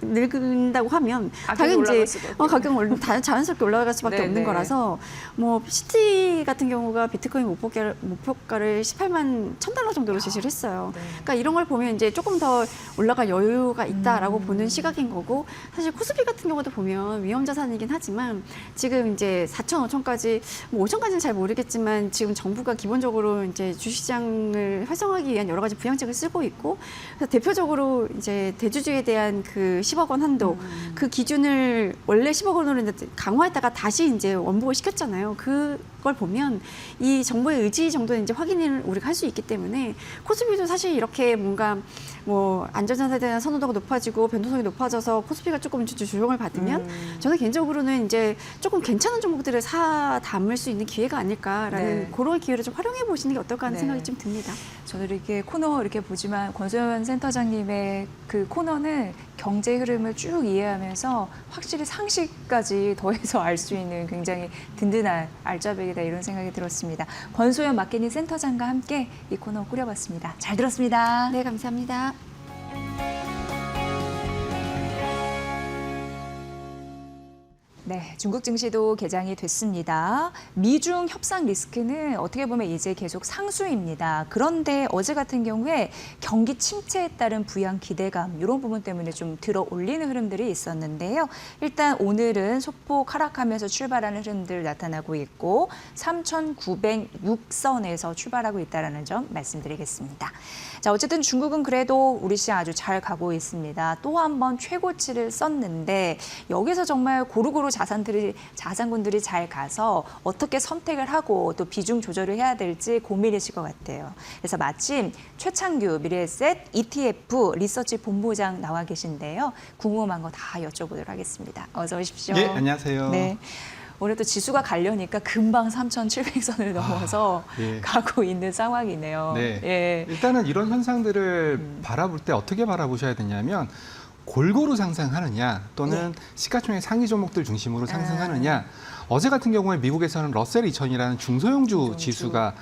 늘는다고 하면 가격이 당연히 올라갈 이제 수밖에 없고. 가격은 자연스럽게 올라갈 수밖에 네, 없는 네. 거라서 뭐 시티 같은 경우가 비트코인 목표가를 18만 1,000달러 정도로 제시를 했어요. 네. 그러니까 이런 걸 보면 이제 조금 더 올라갈 여유가 있다라고 보는 시각인 거고 사실 코스피 같은 경우도 보면 위험 자산이긴 하지만 지금 이제 4천, 5천까지 뭐 5천까지는 잘 모르겠지만 지금 정부가 기본적으로 이제 주시장을 활성화하기 위한 여러 가지 부양책을 쓰고 있고 그래서 대표적으로 이제 대주주에 대한 그 10억 원 한도 그 기준을 원래 10억 원으로 이제 강화했다가 다시 이제 원복을 시켰잖아요. 그걸 보면 이 정부의 의지 정도는 이제 확인을 우리가 할 수 있기 때문에 코스피도 사실 이렇게 뭔가 뭐 안전자산에 대한 선호도가 높아지고 변동성이 높아져서 코스피가 조금 조정을 받으면 저는 개인적으로는 이제 조금 괜찮은 종목들을 담을 수 있는 기회가 아닐까라는 네. 그런 기회를 좀 활용해 보시는 게 어떨까 하는 네. 생각이 좀 듭니다. 저는 이렇게 코너 이렇게 보지만 권소연 센터장님의 그 코너는 경제 흐름을 쭉 이해하면서 확실히 상식까지 더해서 알 수 있는 굉장히 든든한 알짜배기다 이런 생각이 들었습니다. 권소연 마케팅 센터장과 함께 이 코너 꾸려봤습니다. 잘 들었습니다. 네, 감사합니다. 네, 중국 증시도 개장이 됐습니다. 미중 협상 리스크는 어떻게 보면 이제 계속 상수입니다. 그런데 어제 같은 경우에 경기 침체에 따른 부양 기대감 이런 부분 때문에 좀 들어 올리는 흐름들이 있었는데요. 일단 오늘은 소폭 하락하면서 출발하는 흐름들 나타나고 있고 3,906선에서 출발하고 있다는 점 말씀드리겠습니다. 자, 어쨌든 중국은 그래도 우리 시장 아주 잘 가고 있습니다. 또 한 번 최고치를 썼는데 여기서 정말 고루고루 자산군들이 잘 가서 어떻게 선택을 하고 또 비중 조절을 해야 될지 고민이실 것 같아요. 그래서 마침 최창규 미래에셋 ETF 리서치 본부장 나와 계신데요. 궁금한 거 다 여쭤보도록 하겠습니다. 어서 오십시오. 예, 안녕하세요. 네. 오늘 또 지수가 갈려니까 금방 3,700선을 넘어서 예. 가고 있는 상황이네요. 네. 예. 일단은 이런 현상들을 바라볼 때 어떻게 바라보셔야 되냐면 골고루 상승하느냐 또는 시가총액 상위 종목들 중심으로 상승하느냐. 어제 같은 경우에 미국에서는 러셀 2000이라는 중소형주 지수가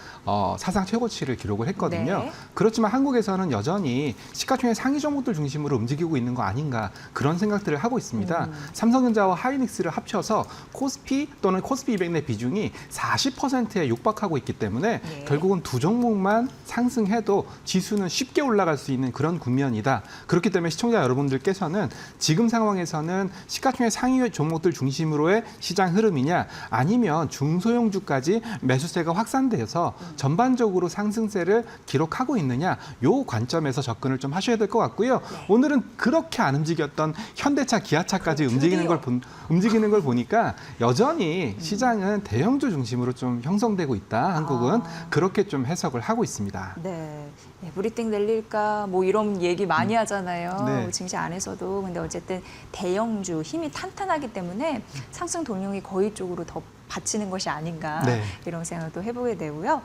사상 최고치를 기록을 했거든요. 네. 그렇지만 한국에서는 여전히 시가총액 상위 종목들 중심으로 움직이고 있는 거 아닌가 그런 생각들을 하고 있습니다. 삼성전자와 하이닉스를 합쳐서 코스피 또는 코스피 200 내 비중이 40%에 육박하고 있기 때문에 네. 결국은 두 종목만 상승해도 지수는 쉽게 올라갈 수 있는 그런 국면이다. 그렇기 때문에 시청자 여러분들께서는 지금 상황에서는 시가총액 상위 종목들 중심으로의 시장 흐름이냐 아니면 중소형주까지 매수세가 확산돼서 전반적으로 상승세를 기록하고 있느냐 요 관점에서 접근을 좀 하셔야 될 것 같고요. 오늘은 그렇게 안 움직였던 현대차, 기아차까지 움직이는 걸 보니까 여전히 시장은 대형주 중심으로 좀 형성되고 있다. 한국은 그렇게 좀 해석을 하고 있습니다. 네. 에브리띵 랠릴까 뭐 이런 얘기 많이 하잖아요. 네. 증시 안에서도. 근데 어쨌든 대형주 힘이 탄탄하기 때문에 상승 동력이 거의 쪽으로 더 받치는 것이 아닌가 네. 이런 생각도 해보게 되고요.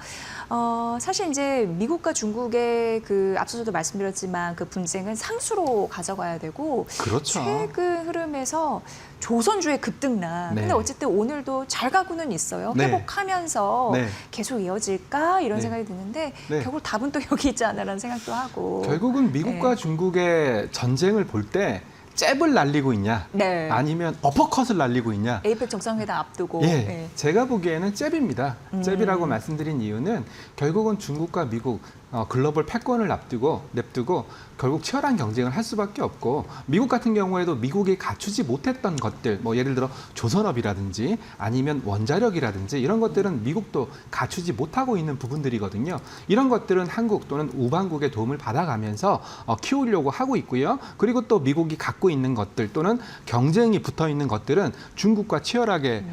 사실 이제 미국과 중국의 그 앞서서도 말씀드렸지만 그 분쟁은 상수로 가져가야 되고 그렇죠. 최근 흐름에서 조선주의 급등락. 네. 근데 어쨌든 오늘도 잘 가고는 있어요. 네. 회복하면서 네. 계속 이어질까 이런 네. 생각이 드는데 네. 결국 답은 또 여기 있지 않나라는 생각도 하고. 결국은 미국과 네. 중국의 전쟁을 볼 때 잽을 날리고 있냐 네. 아니면 어퍼컷을 날리고 있냐 에이펙 정상회담 앞두고. 예, 네. 제가 보기에는 잽입니다. 잽이라고 말씀드린 이유는 결국은 중국과 미국 글로벌 패권을 냅두고 결국 치열한 경쟁을 할 수밖에 없고 미국 같은 경우에도 미국이 갖추지 못했던 것들 뭐 예를 들어 조선업이라든지 아니면 원자력이라든지 이런 것들은 미국도 갖추지 못하고 있는 부분들이거든요. 이런 것들은 한국 또는 우방국의 도움을 받아가면서 키우려고 하고 있고요. 그리고 또 미국이 갖고 있는 것들 또는 경쟁이 붙어 있는 것들은 중국과 치열하게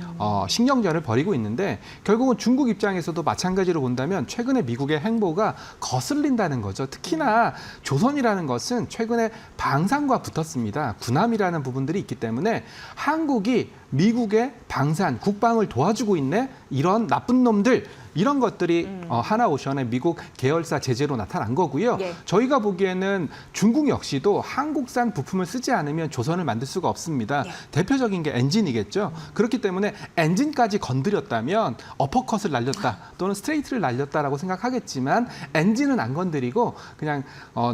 신경전을 벌이고 있는데 결국은 중국 입장에서도 마찬가지로 본다면 최근에 미국의 행보가 거슬린다는 거죠. 특히나 조선이라는 것은 최근에 방산과 붙었습니다. 군함이라는 부분들이 있기 때문에 한국이 미국의 방산, 국방을 도와주고 있네? 이런 나쁜 놈들, 이런 것들이 하나오션의 미국 계열사 제재로 나타난 거고요. 예. 저희가 보기에는 중국 역시도 한국산 부품을 쓰지 않으면 조선을 만들 수가 없습니다. 예. 대표적인 게 엔진이겠죠. 그렇기 때문에 엔진까지 건드렸다면 어퍼컷을 날렸다 또는 스트레이트를 날렸다라고 생각하겠지만 엔진은 안 건드리고 그냥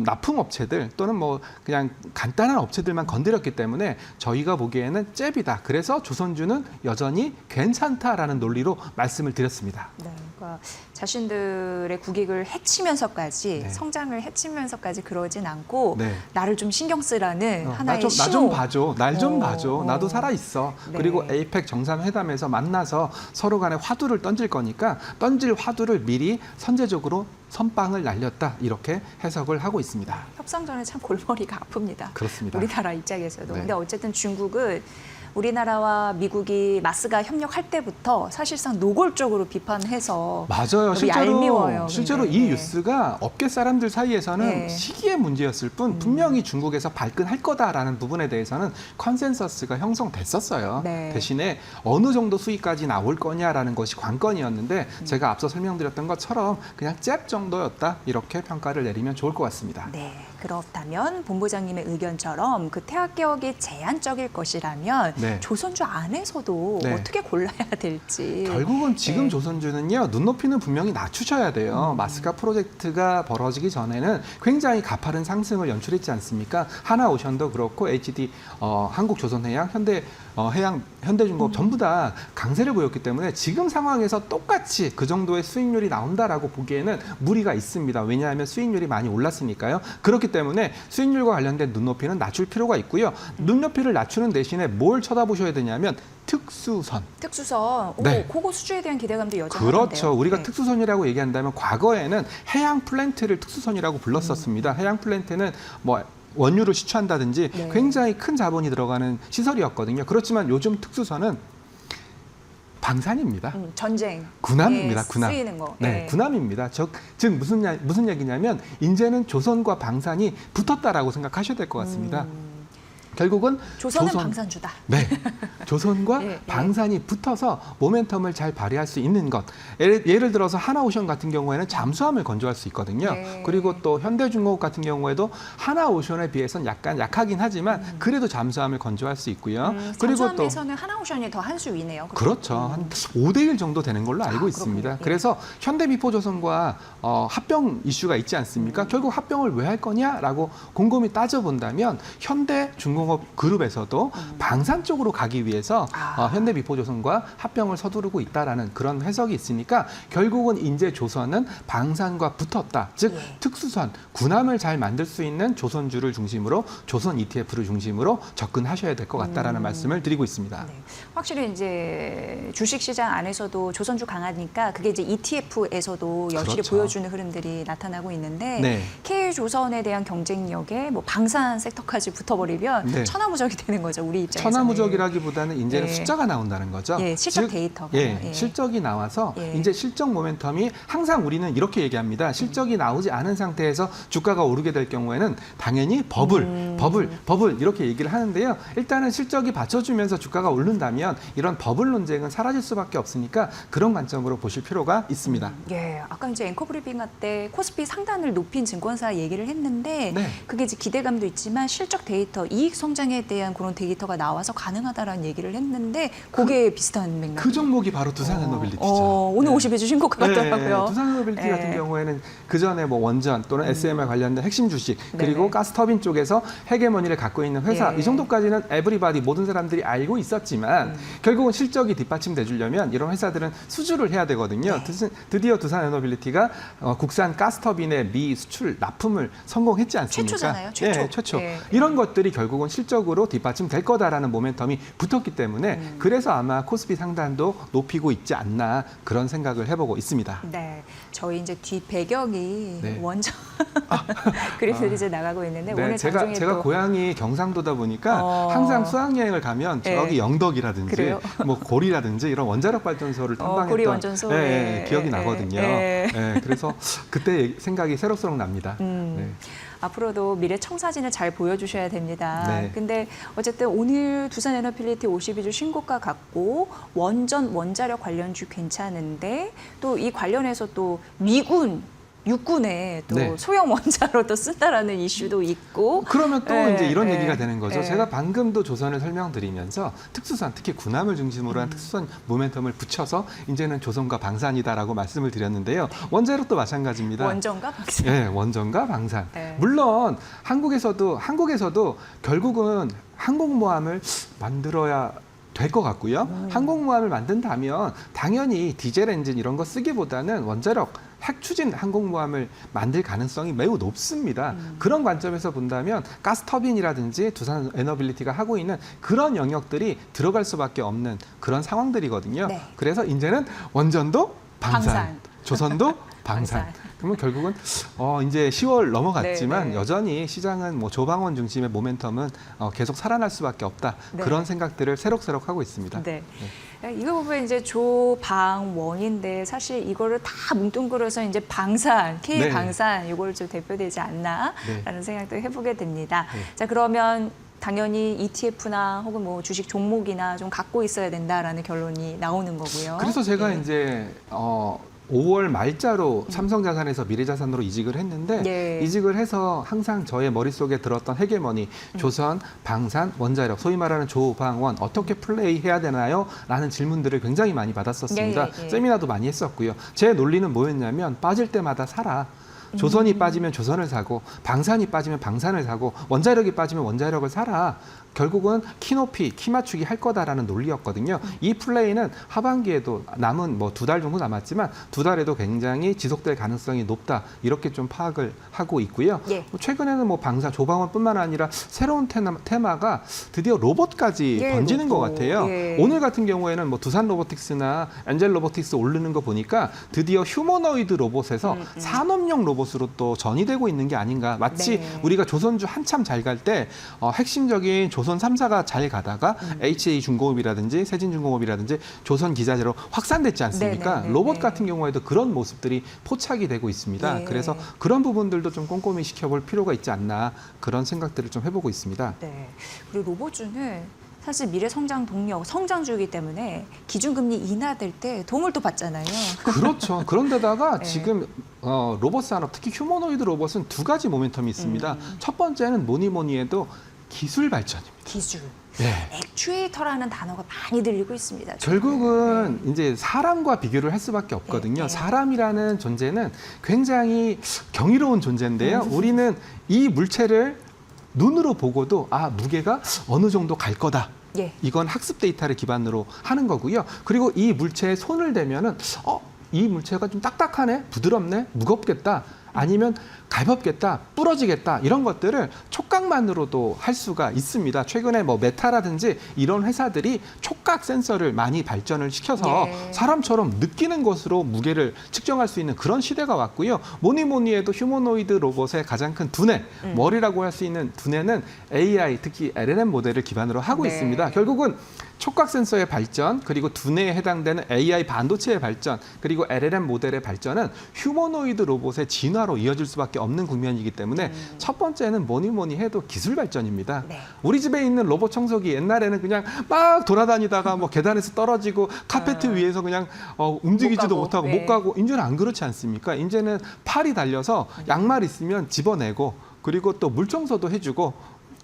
납품 업체들 또는 뭐 그냥 간단한 업체들만 건드렸기 때문에 저희가 보기에는 잽이다. 그래서 조선주는 여전히 괜찮다라는 논리로 말씀을 드렸습니다. 네, 그러니까 자신들의 국익을 해치면서까지 네. 성장을 해치면서까지 그러진 않고 네. 나를 좀 신경 쓰라는 하나의 나 신호. 좀 봐줘. 날 좀 봐줘. 어. 나도 살아있어. 네. 그리고 에이펙 정상회담에서 만나서 서로 간에 화두를 던질 거니까 던질 화두를 미리 선제적으로 선빵을 날렸다. 이렇게 해석을 하고 있습니다. 협상 전에 참 골머리가 아픕니다. 그렇습니다. 우리나라 입장에서도. 네. 근데 어쨌든 중국은 우리나라와 미국이 마스가 협력할 때부터 사실상 노골적으로 비판해서 맞아요. 너무 얄미워요. 실제로 근데. 이 네. 뉴스가 업계 사람들 사이에서는 네. 시기의 문제였을 뿐 분명히 중국에서 발끈할 거다라는 부분에 대해서는 컨센서스가 형성됐었어요. 네. 대신에 어느 정도 수익까지 나올 거냐라는 것이 관건이었는데 제가 앞서 설명드렸던 것처럼 그냥 잽 정도였다. 이렇게 평가를 내리면 좋을 것 같습니다. 네, 그렇다면 본부장님의 의견처럼 그 태학 개혁이 제한적일 것이라면 네. 조선주 안에서도 네. 어떻게 골라야 될지. 결국은 지금 네. 조선주는요, 눈높이는 분명히 낮추셔야 돼요. 마스카 프로젝트가 벌어지기 전에는 굉장히 가파른 상승을 연출했지 않습니까? 하나오션도 그렇고 HD 한국조선해양, 현대중공업 전부 다 강세를 보였기 때문에 지금 상황에서 똑같이 그 정도의 수익률이 나온다라고 보기에는 무리가 있습니다. 왜냐하면 수익률이 많이 올랐으니까요. 그렇기 때문에 수익률과 관련된 눈높이는 낮출 필요가 있고요. 눈높이를 낮추는 대신에 뭘 쳐다보셔야 되냐면 특수선. 특수선, 네. 그거 수주에 대한 기대감도 여전한데요. 그렇죠. 우리가 네. 특수선이라고 얘기한다면 과거에는 해양 플랜트를 특수선이라고 불렀었습니다. 해양 플랜트는 뭐 원유를 시추한다든지 네. 굉장히 큰 자본이 들어가는 시설이었거든요. 그렇지만 요즘 특수선은 방산입니다. 전쟁. 군함입니다. 예, 군함. 쓰이는 거. 네, 예. 군함입니다. 즉 무슨 얘기냐면 이제는 조선과 방산이 붙었다라고 생각하셔야 될 것 같습니다. 결국은 조선은 방산주다. 네, 조선과 예, 예. 방산이 붙어서 모멘텀을 잘 발휘할 수 있는 것. 예를 들어서 하나오션 같은 경우에는 잠수함을 건조할 수 있거든요. 네. 그리고 또 현대중공업 같은 경우에도 하나오션에 비해서는 약간 약하긴 하지만 그래도 잠수함을 건조할 수 있고요. 그리고 또 잠수함에서는 하나오션이 더 한 수 위네요. 그렇죠. 한 5대1 정도 되는 걸로 알고 있습니다. 그렇군요. 예. 그래서 현대미포조선과 합병 이슈가 있지 않습니까? 결국 합병을 왜 할 거냐라고 곰곰이 따져본다면 현대중공업 그룹에서도 방산 쪽으로 가기 위해서 현대미포조선과 합병을 서두르고 있다라는 그런 해석이 있으니까 결국은 이제 조선은 방산과 붙었다. 즉 예. 특수선, 군함을 잘 만들 수 있는 조선주를 중심으로 조선 ETF를 중심으로 접근하셔야 될 것 같다라는 말씀을 드리고 있습니다. 네. 확실히 이제 주식시장 안에서도 조선주 강하니까 그게 이제 ETF에서도 여실히 그렇죠. 보여주는 흐름들이 나타나고 있는데 네. K조선에 대한 경쟁력에 뭐 방산 섹터까지 붙어버리면 네. 천하무적이 되는 거죠. 우리 입장에서는. 천하무적이라기보다는 이제는 예. 숫자가 나온다는 거죠. 예, 실적 즉, 데이터가. 예, 예. 실적이 나와서 예. 이제 실적 모멘텀이 항상 우리는 이렇게 얘기합니다. 실적이 나오지 않은 상태에서 주가가 오르게 될 경우에는 당연히 버블 이렇게 얘기를 하는데요. 일단은 실적이 받쳐주면서 주가가 오른다면 이런 버블 논쟁은 사라질 수밖에 없으니까 그런 관점으로 보실 필요가 있습니다. 예, 아까 이제 앵커 브리핑 때 코스피 상단을 높인 증권사 얘기를 했는데 네. 그게 이제 기대감도 있지만 실적 데이터, 이익 성장에 대한 그런 데이터가 나와서 가능하다라는 얘기를 했는데 그게 비슷한 맥락. 그 종목이 바로 두산에너빌리티죠. 오늘 네. 50에 주신 것 같더라고요. 네, 두산에너빌리티 같은 네. 경우에는 그 전에 뭐 원전 또는 SMR 관련된 핵심 주식 그리고 네네. 가스터빈 쪽에서 헤게모니를 갖고 있는 회사 예. 이 정도까지는 에브리바디 모든 사람들이 알고 있었지만 결국은 실적이 뒷받침돼 주려면 이런 회사들은 수주를 해야 되거든요. 네. 드디어 두산에너빌리티가 국산 가스터빈의 미 수출 납품을 성공했지 않습니까? 최초잖아요, 최초. 예, 최초. 예. 이런 것들이 결국은 실적으로 뒷받침될 거다라는 모멘텀이 붙었기 때문에 그래서 아마 코스피 상단도 높이고 있지 않나 그런 생각을 해보고 있습니다. 네, 저희 이제 뒷 배경이 네. 원전 그림들이 이제 나가고 있는데 오늘 제가 장중에 또 고향이 경상도다 보니까 항상 수학여행을 가면 네. 저기 영덕이라든지 그래요? 뭐 고리라든지 이런 원자력 발전소를 탐방했던 고리 원전소. 예, 예, 기억이 예, 나거든요. 예. 예, 그래서 그때 생각이 새록새록 납니다. 네. 앞으로도 미래 청사진을 잘 보여주셔야 됩니다. 네. 근데 어쨌든 오늘 두산에너빌리티 52주 신고가 같고 원전 원자력 관련주 괜찮은데 또 이 관련해서 또 미군 육군에 또 네. 소형 원자로 또 쓴다라는 이슈도 있고 그러면 또 예, 이제 이런 예, 얘기가 되는 거죠. 예. 제가 방금도 조선을 설명드리면서 특수선, 특히 군함을 중심으로 한 특수선 모멘텀을 붙여서 이제는 조선과 방산이다라고 말씀을 드렸는데요. 원자력도 마찬가지입니다. 원전과 방산. 예, 원전과 방산. 네. 물론 한국에서도 결국은 항공모함을 만들어야 될 것 같고요. 항공모함을 만든다면 당연히 디젤 엔진 이런 거 쓰기보다는 원자력 핵 추진 항공모함을 만들 가능성이 매우 높습니다. 그런 관점에서 본다면 가스터빈이라든지 두산에너빌리티가 하고 있는 그런 영역들이 들어갈 수밖에 없는 그런 상황들이거든요. 네. 그래서 이제는 원전도 방산. 방산. 조선도 방산. 방산. 그러면 결국은 이제 10월 넘어갔지만 네, 네. 여전히 시장은 뭐 조방원 중심의 모멘텀은 계속 살아날 수밖에 없다. 네. 그런 생각들을 새록새록 하고 있습니다. 네. 이거 보면 이제 조방원인데 사실 이거를 다 뭉뚱그려서 이제 방산, K 네. 방산 이걸 좀 대표되지 않나라는 네. 생각도 해보게 됩니다. 네. 자 그러면 당연히 ETF나 혹은 뭐 주식 종목이나 좀 갖고 있어야 된다라는 결론이 나오는 거고요. 그래서 제가 네. 이제 5월 말자로 삼성자산에서 미래자산으로 이직을 했는데 네. 이직을 해서 항상 저의 머릿속에 들었던 헤게머니 조선, 방산, 원자력 소위 말하는 조방원 어떻게 플레이해야 되나요? 라는 질문들을 굉장히 많이 받았었습니다. 예. 세미나도 많이 했었고요. 제 논리는 뭐였냐면 빠질 때마다 사라. 조선이 빠지면 조선을 사고 방산이 빠지면 방산을 사고 원자력이 빠지면 원자력을 사라. 결국은 키 높이, 키 맞추기 할 거다라는 논리였거든요. 이 플레이는 하반기에도 남은 뭐 2달 정도 남았지만 2달에도 굉장히 지속될 가능성이 높다. 이렇게 좀 파악을 하고 있고요. 예. 최근에는 뭐 방산, 조방원뿐만 아니라 새로운 테마가 드디어 로봇까지 예, 번지는 로봇. 것 같아요. 예. 오늘 같은 경우에는 뭐 두산 로보틱스나 엔젤 로보틱스 오르는 거 보니까 드디어 휴머노이드 로봇에서 산업용 로봇 로봇으로 또 전이되고 있는 게 아닌가. 마치 네. 우리가 조선주 한참 잘 갈 때 핵심적인 조선 3사가 잘 가다가 HA중공업이라든지 세진중공업이라든지 조선기자재로 확산됐지 않습니까? 네네네네. 로봇 같은 경우에도 그런 모습들이 포착이 되고 있습니다. 예. 그래서 그런 부분들도 좀 꼼꼼히 지켜볼 필요가 있지 않나 그런 생각들을 좀 해보고 있습니다. 네. 그리고 로봇주는 사실 미래 성장 동력, 성장주이기 때문에 기준금리 인하될 때 도움을 또 받잖아요. 그렇죠. 그런데다가 네. 지금 로봇 산업, 특히 휴머노이드 로봇은 두 가지 모멘텀이 있습니다. 첫 번째는 뭐니 해도 기술 발전입니다. 기술. 네. 액추에이터라는 단어가 많이 들리고 있습니다. 결국은 이제 사람과 비교를 할 수밖에 없거든요. 네. 사람이라는 존재는 굉장히 경이로운 존재인데요. 우리는 이 물체를 눈으로 보고도 무게가 어느 정도 갈 거다. 예. 이건 학습 데이터를 기반으로 하는 거고요. 그리고 이 물체에 손을 대면은 이 물체가 좀 딱딱하네, 부드럽네, 무겁겠다. 아니면 가볍겠다, 부러지겠다 이런 것들을 촉각만으로도 할 수가 있습니다. 최근에 뭐 메타라든지 이런 회사들이 촉각 센서를 많이 발전을 시켜서 예. 사람처럼 느끼는 것으로 무게를 측정할 수 있는 그런 시대가 왔고요. 뭐니 해도 휴머노이드 로봇의 가장 큰 두뇌, 머리라고 할 수 있는 두뇌는 AI, 특히 LLM 모델을 기반으로 하고 네. 있습니다. 결국은 촉각 센서의 발전, 그리고 두뇌에 해당되는 AI 반도체의 발전, 그리고 LLM 모델의 발전은 휴머노이드 로봇의 진화로 이어질 수밖에 없는 국면이기 때문에 첫 번째는 뭐니 해도 기술 발전입니다. 네. 우리 집에 있는 로봇 청소기 옛날에는 그냥 막 돌아다니다가 뭐 계단에서 떨어지고 카페트 위에서 그냥 움직이지도 못 가고, 못하고 네. 못 가고 이제는 안 그렇지 않습니까? 이제는 팔이 달려서 양말 있으면 집어내고 그리고 또 물청소도 해주고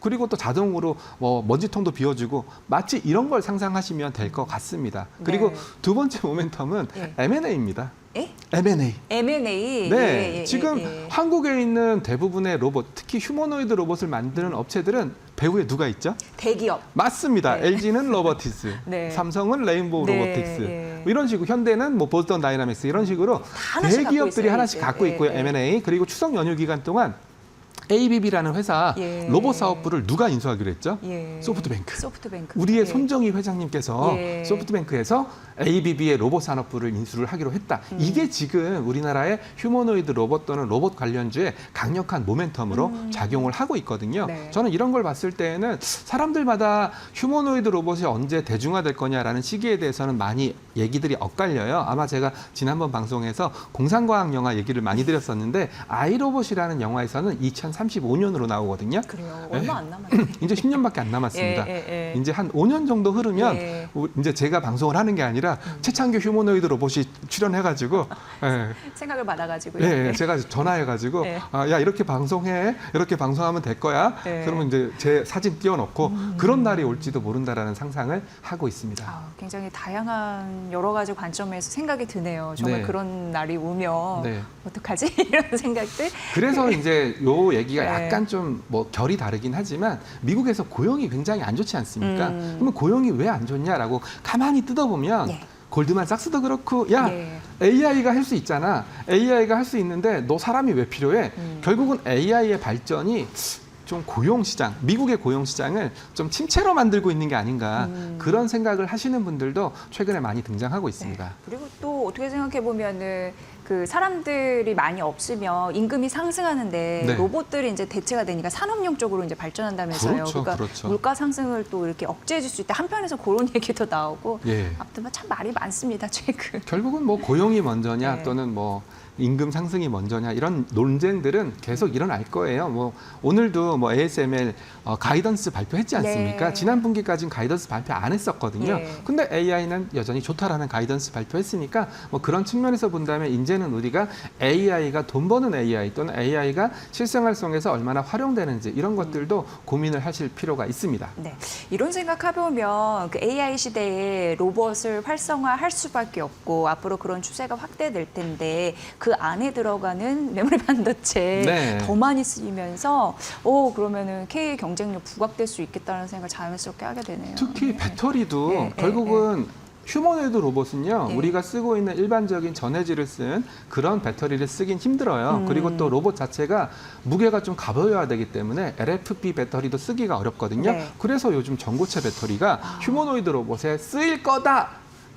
그리고 또 자동으로 뭐 먼지통도 비워주고 마치 이런 걸 상상하시면 될 것 같습니다. 그리고 네. 두 번째 모멘텀은 예. M&A입니다. 예? M&A. M&A. 네, 예. 지금 한국에 있는 대부분의 로봇, 특히 휴머노이드 로봇을 만드는 업체들은 배후에 누가 있죠? 대기업. 맞습니다. 네. LG는 로보티스, 네. 삼성은 레인보우 네, 로보틱스, 예. 이런 식으로 현대는 뭐 보스턴 다이나믹스 이런 식으로 하나씩 갖고 대기업들이 있어요, 하나씩 이제. 갖고 예, 있고요. 예. M&A. 그리고 추석 연휴 기간 동안 ABB라는 회사 예. 로봇 사업부를 누가 인수하기로 했죠? 예. 소프트뱅크. 소프트뱅크. 우리의 예. 손정희 회장님께서 예. 소프트뱅크에서 ABB의 로봇 산업부를 인수를 하기로 했다. 이게 지금 우리나라의 휴머노이드 로봇 또는 로봇 관련주의 강력한 모멘텀으로 작용을 하고 있거든요. 네. 저는 이런 걸 봤을 때에는 사람들마다 휴머노이드 로봇이 언제 대중화될 거냐라는 시기에 대해서는 많이 얘기들이 엇갈려요. 아마 제가 지난번 방송에서 공상과학 영화 얘기를 많이 드렸었는데 아이로봇이라는 영화에서는 2035년으로 나오거든요. 그래요. 얼마 안 남았네. 이제 10년밖에 안 남았습니다. 예. 이제 한 5년 정도 흐르면 예. 이제 제가 방송을 하는 게 아니라 최창규 휴머노이드 로봇이 출연해가지고 생각을 받아가지고. 제가 전화해가지고 예. 야 이렇게 방송해 이렇게 방송하면 될 거야. 예. 그러면 이제 제 사진 띄워놓고 그런 날이 올지도 모른다라는 상상을 하고 있습니다. 굉장히 다양한 여러 가지 관점에서 생각이 드네요. 정말 네. 그런 날이 오면 네. 어떡하지? 이런 생각들. 그래서 이제 요 얘기가 네. 약간 좀 뭐 결이 다르긴 하지만 미국에서 고용이 굉장히 안 좋지 않습니까? 그러면 고용이 왜 안 좋냐라고 가만히 뜯어보면 예. 골드만삭스도 그렇고 야 예. AI가 할 수 있잖아. AI가 할 수 있는데 너 사람이 왜 필요해? 결국은 AI의 발전이 좀 고용시장, 미국의 고용시장을 좀 침체로 만들고 있는 게 아닌가 그런 생각을 하시는 분들도 최근에 많이 등장하고 있습니다. 네. 그리고 또 어떻게 생각해 보면은 그 사람들이 많이 없으면 임금이 상승하는데 네. 로봇들이 이제 대체가 되니까 산업용 쪽으로 이제 발전한다면서요. 그렇죠, 그러니까 그렇죠. 물가 상승을 또 이렇게 억제해 줄 수 있다. 한편에서 그런 얘기도 나오고. 예. 아무튼 참 말이 많습니다, 최근. 결국은 뭐 고용이 먼저냐 네. 또는 뭐 임금 상승이 먼저냐 이런 논쟁들은 계속 일어날 거예요. 뭐 오늘도 뭐 ASML 가이던스 발표했지 않습니까? 네. 지난 분기까지는 가이던스 발표 안 했었거든요. 네. 근데 AI는 여전히 좋다라는 가이던스 발표했으니까 뭐 그런 측면에서 본다면 이제는 우리가 AI가 돈 버는 AI 또는 AI가 실생활성에서 얼마나 활용되는지 이런 것들도 고민을 하실 필요가 있습니다. 네, 이런 생각해보면 그 AI 시대에 로봇을 활성화할 수밖에 없고 앞으로 그런 추세가 확대될 텐데 그 안에 들어가는 메모리 반도체 네. 더 많이 쓰이면서 그러면은 K의 경쟁력 부각될 수 있겠다는 생각을 자연스럽게 하게 되네요. 특히 배터리도 네, 결국은 휴머노이드 로봇은요, 네. 우리가 쓰고 있는 일반적인 전해질을 쓴 그런 배터리를 쓰긴 힘들어요. 그리고 또 로봇 자체가 무게가 좀 가벼워야 되기 때문에 LFP 배터리도 쓰기가 어렵거든요. 네. 그래서 요즘 전고체 배터리가 휴머노이드 로봇에 쓰일 거다.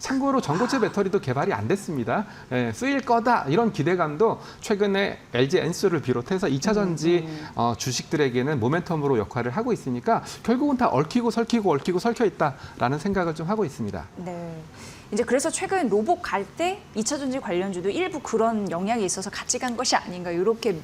참고로 전고체 배터리도 개발이 안 됐습니다. 예, 쓰일 거다 이런 기대감도 최근에 LG 엔스를 비롯해서 2차 전지 주식들에게는 모멘텀으로 역할을 하고 있으니까 결국은 다 얽히고 설켜 있다라는 생각을 좀 하고 있습니다. 네. 이제 그래서 최근 로봇 갈 때 2차 전지 관련주도 일부 그런 영향이 있어서 같이 간 것이 아닌가 이렇게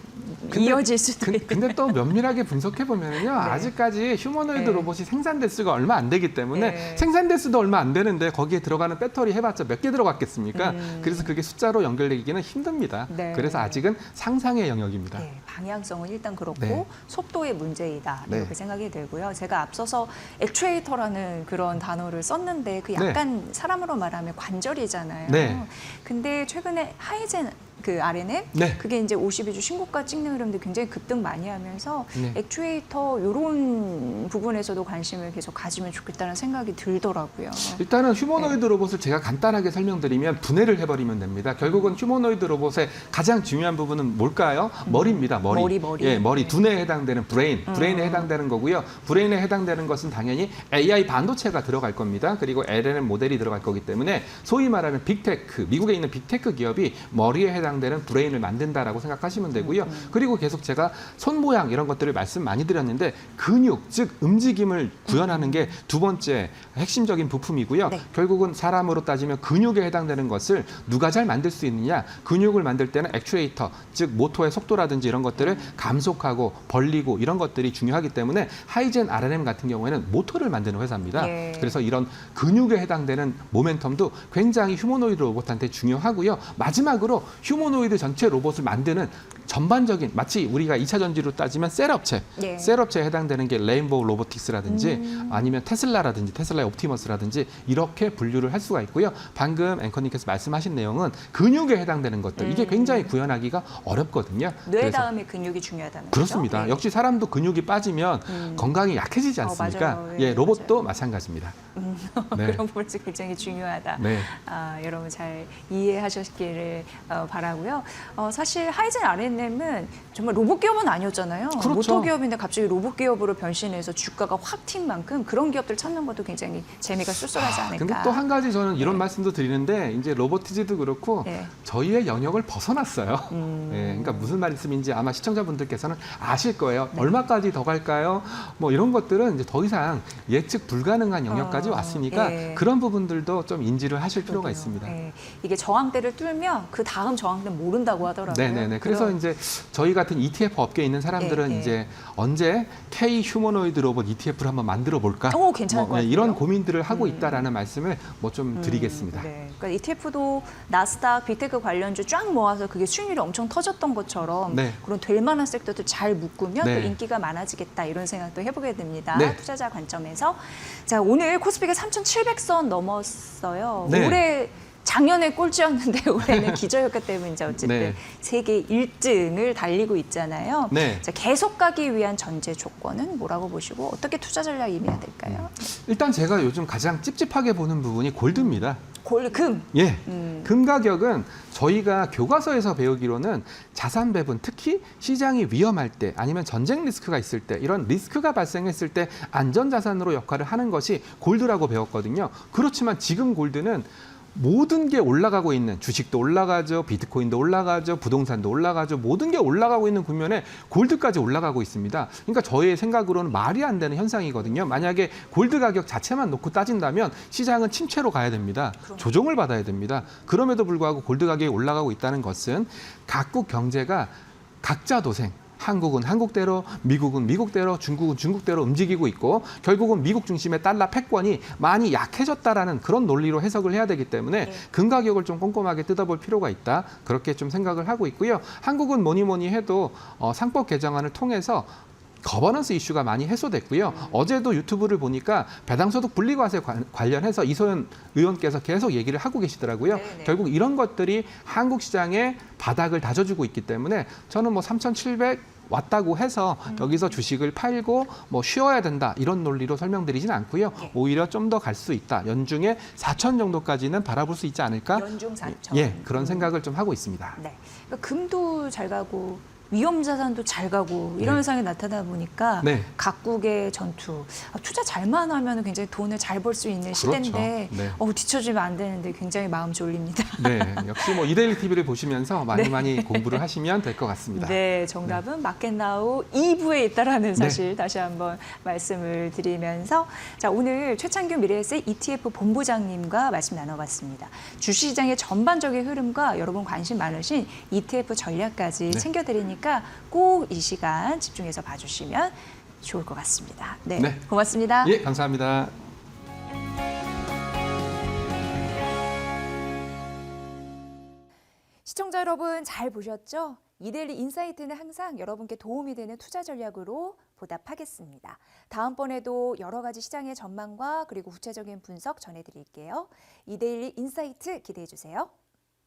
이어질 수도 있는. 근데 또 면밀하게 분석해 보면요, 아직까지 휴머노이드 네. 로봇이 생산 대수가 얼마 안 되기 때문에 네. 생산 대수도 얼마 안 되는데 거기에 들어가는 배터리 해봤자 몇 개 들어갔겠습니까? 그래서 그게 숫자로 연결되기는 힘듭니다. 네. 그래서 아직은 상상의 영역입니다. 네, 방향성은 일단 그렇고 네. 속도의 문제이다 네. 이렇게 생각이 들고요. 제가 앞서서 액추에이터라는 그런 단어를 썼는데 그 네. 약간 사람으로 말하면 관절이잖아요. 네. 근데 최근에 하이젠 그 RNM 네. 그게 이제 52주 신고가 찍는 흐름도 굉장히 급등 많이 하면서 네. 액추에이터 이런 부분에서도 관심을 계속 가지면 좋겠다는 생각이 들더라고요. 일단은 휴머노이드 로봇을 제가 간단하게 설명드리면 분해를 해버리면 됩니다. 결국은 휴머노이드 로봇의 가장 중요한 부분은 뭘까요? 머리입니다. 머리. 머리. 예, 머리 네. 두뇌에 해당되는 브레인에 해당되는 거고요. 브레인에 해당되는 것은 당연히 AI 반도체가 들어갈 겁니다. 그리고 LLM 모델이 들어갈 거기 때문에 소위 말하는 빅테크, 미국에 있는 빅테크 기업이 머리에 해당되는 브레인을 만든다라고 생각하시면 되고요. 그리고 계속 제가 손 모양 이런 것들을 말씀 많이 드렸는데 근육, 즉 움직임을 구현하는 게 두 번째 핵심적인 부품이고요. 네. 결국은 사람으로 따지면 근육에 해당되는 것을 누가 잘 만들 수 있느냐? 근육을 만들 때는 액추에이터, 즉 모터의 속도라든지 이런 것들을 감속하고 벌리고 이런 것들이 중요하기 때문에 하이젠 RNM 같은 경우에는 모터를 만드는 회사입니다. 예. 그래서 이런 근육에 해당되는 모멘텀도 굉장히 휴머노이드 로봇한테 중요하고요. 마지막으로 휴머노이드 전체 로봇을 만드는 전반적인 마치 우리가 2차 전지로 따지면 셀 업체, 예. 셀 업체에 해당되는 게 레인보우 로보틱스라든지 아니면 테슬라라든지 테슬라의 옵티머스라든지 이렇게 분류를 할 수가 있고요. 방금 앵커님께서 말씀하신 내용은 근육에 해당되는 것들 이게 굉장히 구현하기가 어렵거든요. 뇌 그래서 다음에 근육이 중요하다는 그렇습니다. 거죠. 네. 역시 사람도 근육이 빠지면 건강이 약해지지 않습니까? 맞아요. 예, 네, 로봇도 마찬가지입니다. 네. 그런 부분이 굉장히 중요하다. 네. 여러분 잘 이해하셨기를 바라고요. 사실 하이젠 RNM은 정말 로봇 기업은 아니었잖아요. 그렇죠. 모터 기업인데 갑자기 로봇 기업으로 변신해서 주가가 확 튄 만큼 그런 기업들 찾는 것도 굉장히 재미가 쏠쏠하지 않을까. 근데 또 한 가지 저는 이런 말씀도 드리는데 이제 로보티즈도 그렇고 네. 저희의 영역을 벗어났어요. 예, 그러니까 무슨 말씀인지 아마 시청자분들께서는 아실 거예요. 얼마까지 더 갈까요? 뭐 이런 것들은 이제 더 이상 예측 불가능한 영역까지 왔으니까 예. 그런 부분들도 좀 인지를 하실 필요가 있습니다. 네. 이게 저항대를 뚫면 그 다음 저항대는 모른다고 하더라고요. 네네네. 그래서 그럼- 이제 저희 같은 ETF 업계에 있는 사람들은 네, 이제 언제 K 휴머노이드 로봇 ETF를 한번 만들어 볼까? 오, 괜찮을 것 같아요. 이런 고민들을 하고 있다라는 말씀을 뭐 좀 드리겠습니다. 네. 그러니까 ETF도 나스닥 빅테크 관련주 쫙 모아서 그게 수익률이 엄청 터졌던 것처럼 네. 그런 될 만한 섹터들 잘 묶으면 네. 또 인기가 많아지겠다 이런 생각도 해보게 됩니다. 네. 투자자 관점에서. 자, 오늘 코스피가 3,700선 넘었어요. 네. 올해 작년에 꼴찌였는데 올해는 기저효과 때문에 이제 어쨌든 네. 세계 1등을 달리고 있잖아요. 네. 자, 계속 가기 위한 전제 조건은 뭐라고 보시고 어떻게 투자 전략 임해야 될까요? 일단 제가 요즘 가장 찝찝하게 보는 부분이 골드입니다. 금. 예. 금 가격은 저희가 교과서에서 배우기로는 자산 배분, 특히 시장이 위험할 때 아니면 전쟁 리스크가 있을 때 이런 리스크가 발생했을 때 안전 자산으로 역할을 하는 것이 골드라고 배웠거든요. 그렇지만 지금 골드는 모든 게 올라가고 있는 주식도 올라가죠, 비트코인도 올라가죠, 부동산도 올라가죠, 모든 게 올라가고 있는 국면에 골드까지 올라가고 있습니다. 그러니까 저의 생각으로는 말이 안 되는 현상이거든요. 만약에 골드 가격 자체만 놓고 따진다면 시장은 침체로 가야 됩니다. 조정을 받아야 됩니다. 그럼에도 불구하고 골드 가격이 올라가고 있다는 것은 각국 경제가 각자 도생, 한국은 한국대로, 미국은 미국대로, 중국은 중국대로 움직이고 있고 결국은 미국 중심의 달러 패권이 많이 약해졌다라는 그런 논리로 해석을 해야 되기 때문에 금 가격을 좀 꼼꼼하게 뜯어볼 필요가 있다. 그렇게 좀 생각을 하고 있고요. 한국은 뭐니 해도 상법 개정안을 통해서 거버넌스 이슈가 많이 해소됐고요. 어제도 유튜브를 보니까 배당소득 분리과세 관련해서 이소연 의원께서 계속 얘기를 하고 계시더라고요. 네네. 결국 이런 것들이 한국 시장의 바닥을 다져주고 있기 때문에 저는 뭐 3,700 왔다고 해서 여기서 주식을 팔고 뭐 쉬어야 된다 이런 논리로 설명드리진 않고요. 오히려 좀 더 갈 수 있다. 연중에 4,000 정도까지는 바라볼 수 있지 않을까? 연중 4천. 예, 그런 생각을 좀 하고 있습니다. 네. 그러니까 금도 잘 가고 위험 자산도 잘 가고 이런 네. 현상이 나타나다 보니까 네. 각국의 전투, 투자 잘만 하면 굉장히 돈을 잘 벌 수 있는 시대인데 네. 뒤처지면 안 되는데 굉장히 마음 졸립니다. 네, 역시 뭐 이데일리 TV를 보시면서 많이 많이 공부를 하시면 될 것 같습니다. 네, 정답은 마켓나우 2부에 있다라는 사실 다시 한번 말씀을 드리면서 자, 오늘 최창규 미래에셋 ETF 본부장님과 말씀 나눠봤습니다. 주식시장의 전반적인 흐름과 여러분 관심 많으신 ETF 전략까지 네. 챙겨드리니까 꼭 이 시간 집중해서 봐주시면 좋을 것 같습니다. 네, 네. 고맙습니다. 예, 감사합니다. 시청자 여러분 잘 보셨죠? 이데일리 인사이트는 항상 여러분께 도움이 되는 투자 전략으로 보답하겠습니다. 다음번에도 여러 가지 시장의 전망과 그리고 구체적인 분석 전해드릴게요. 이데일리 인사이트 기대해 주세요.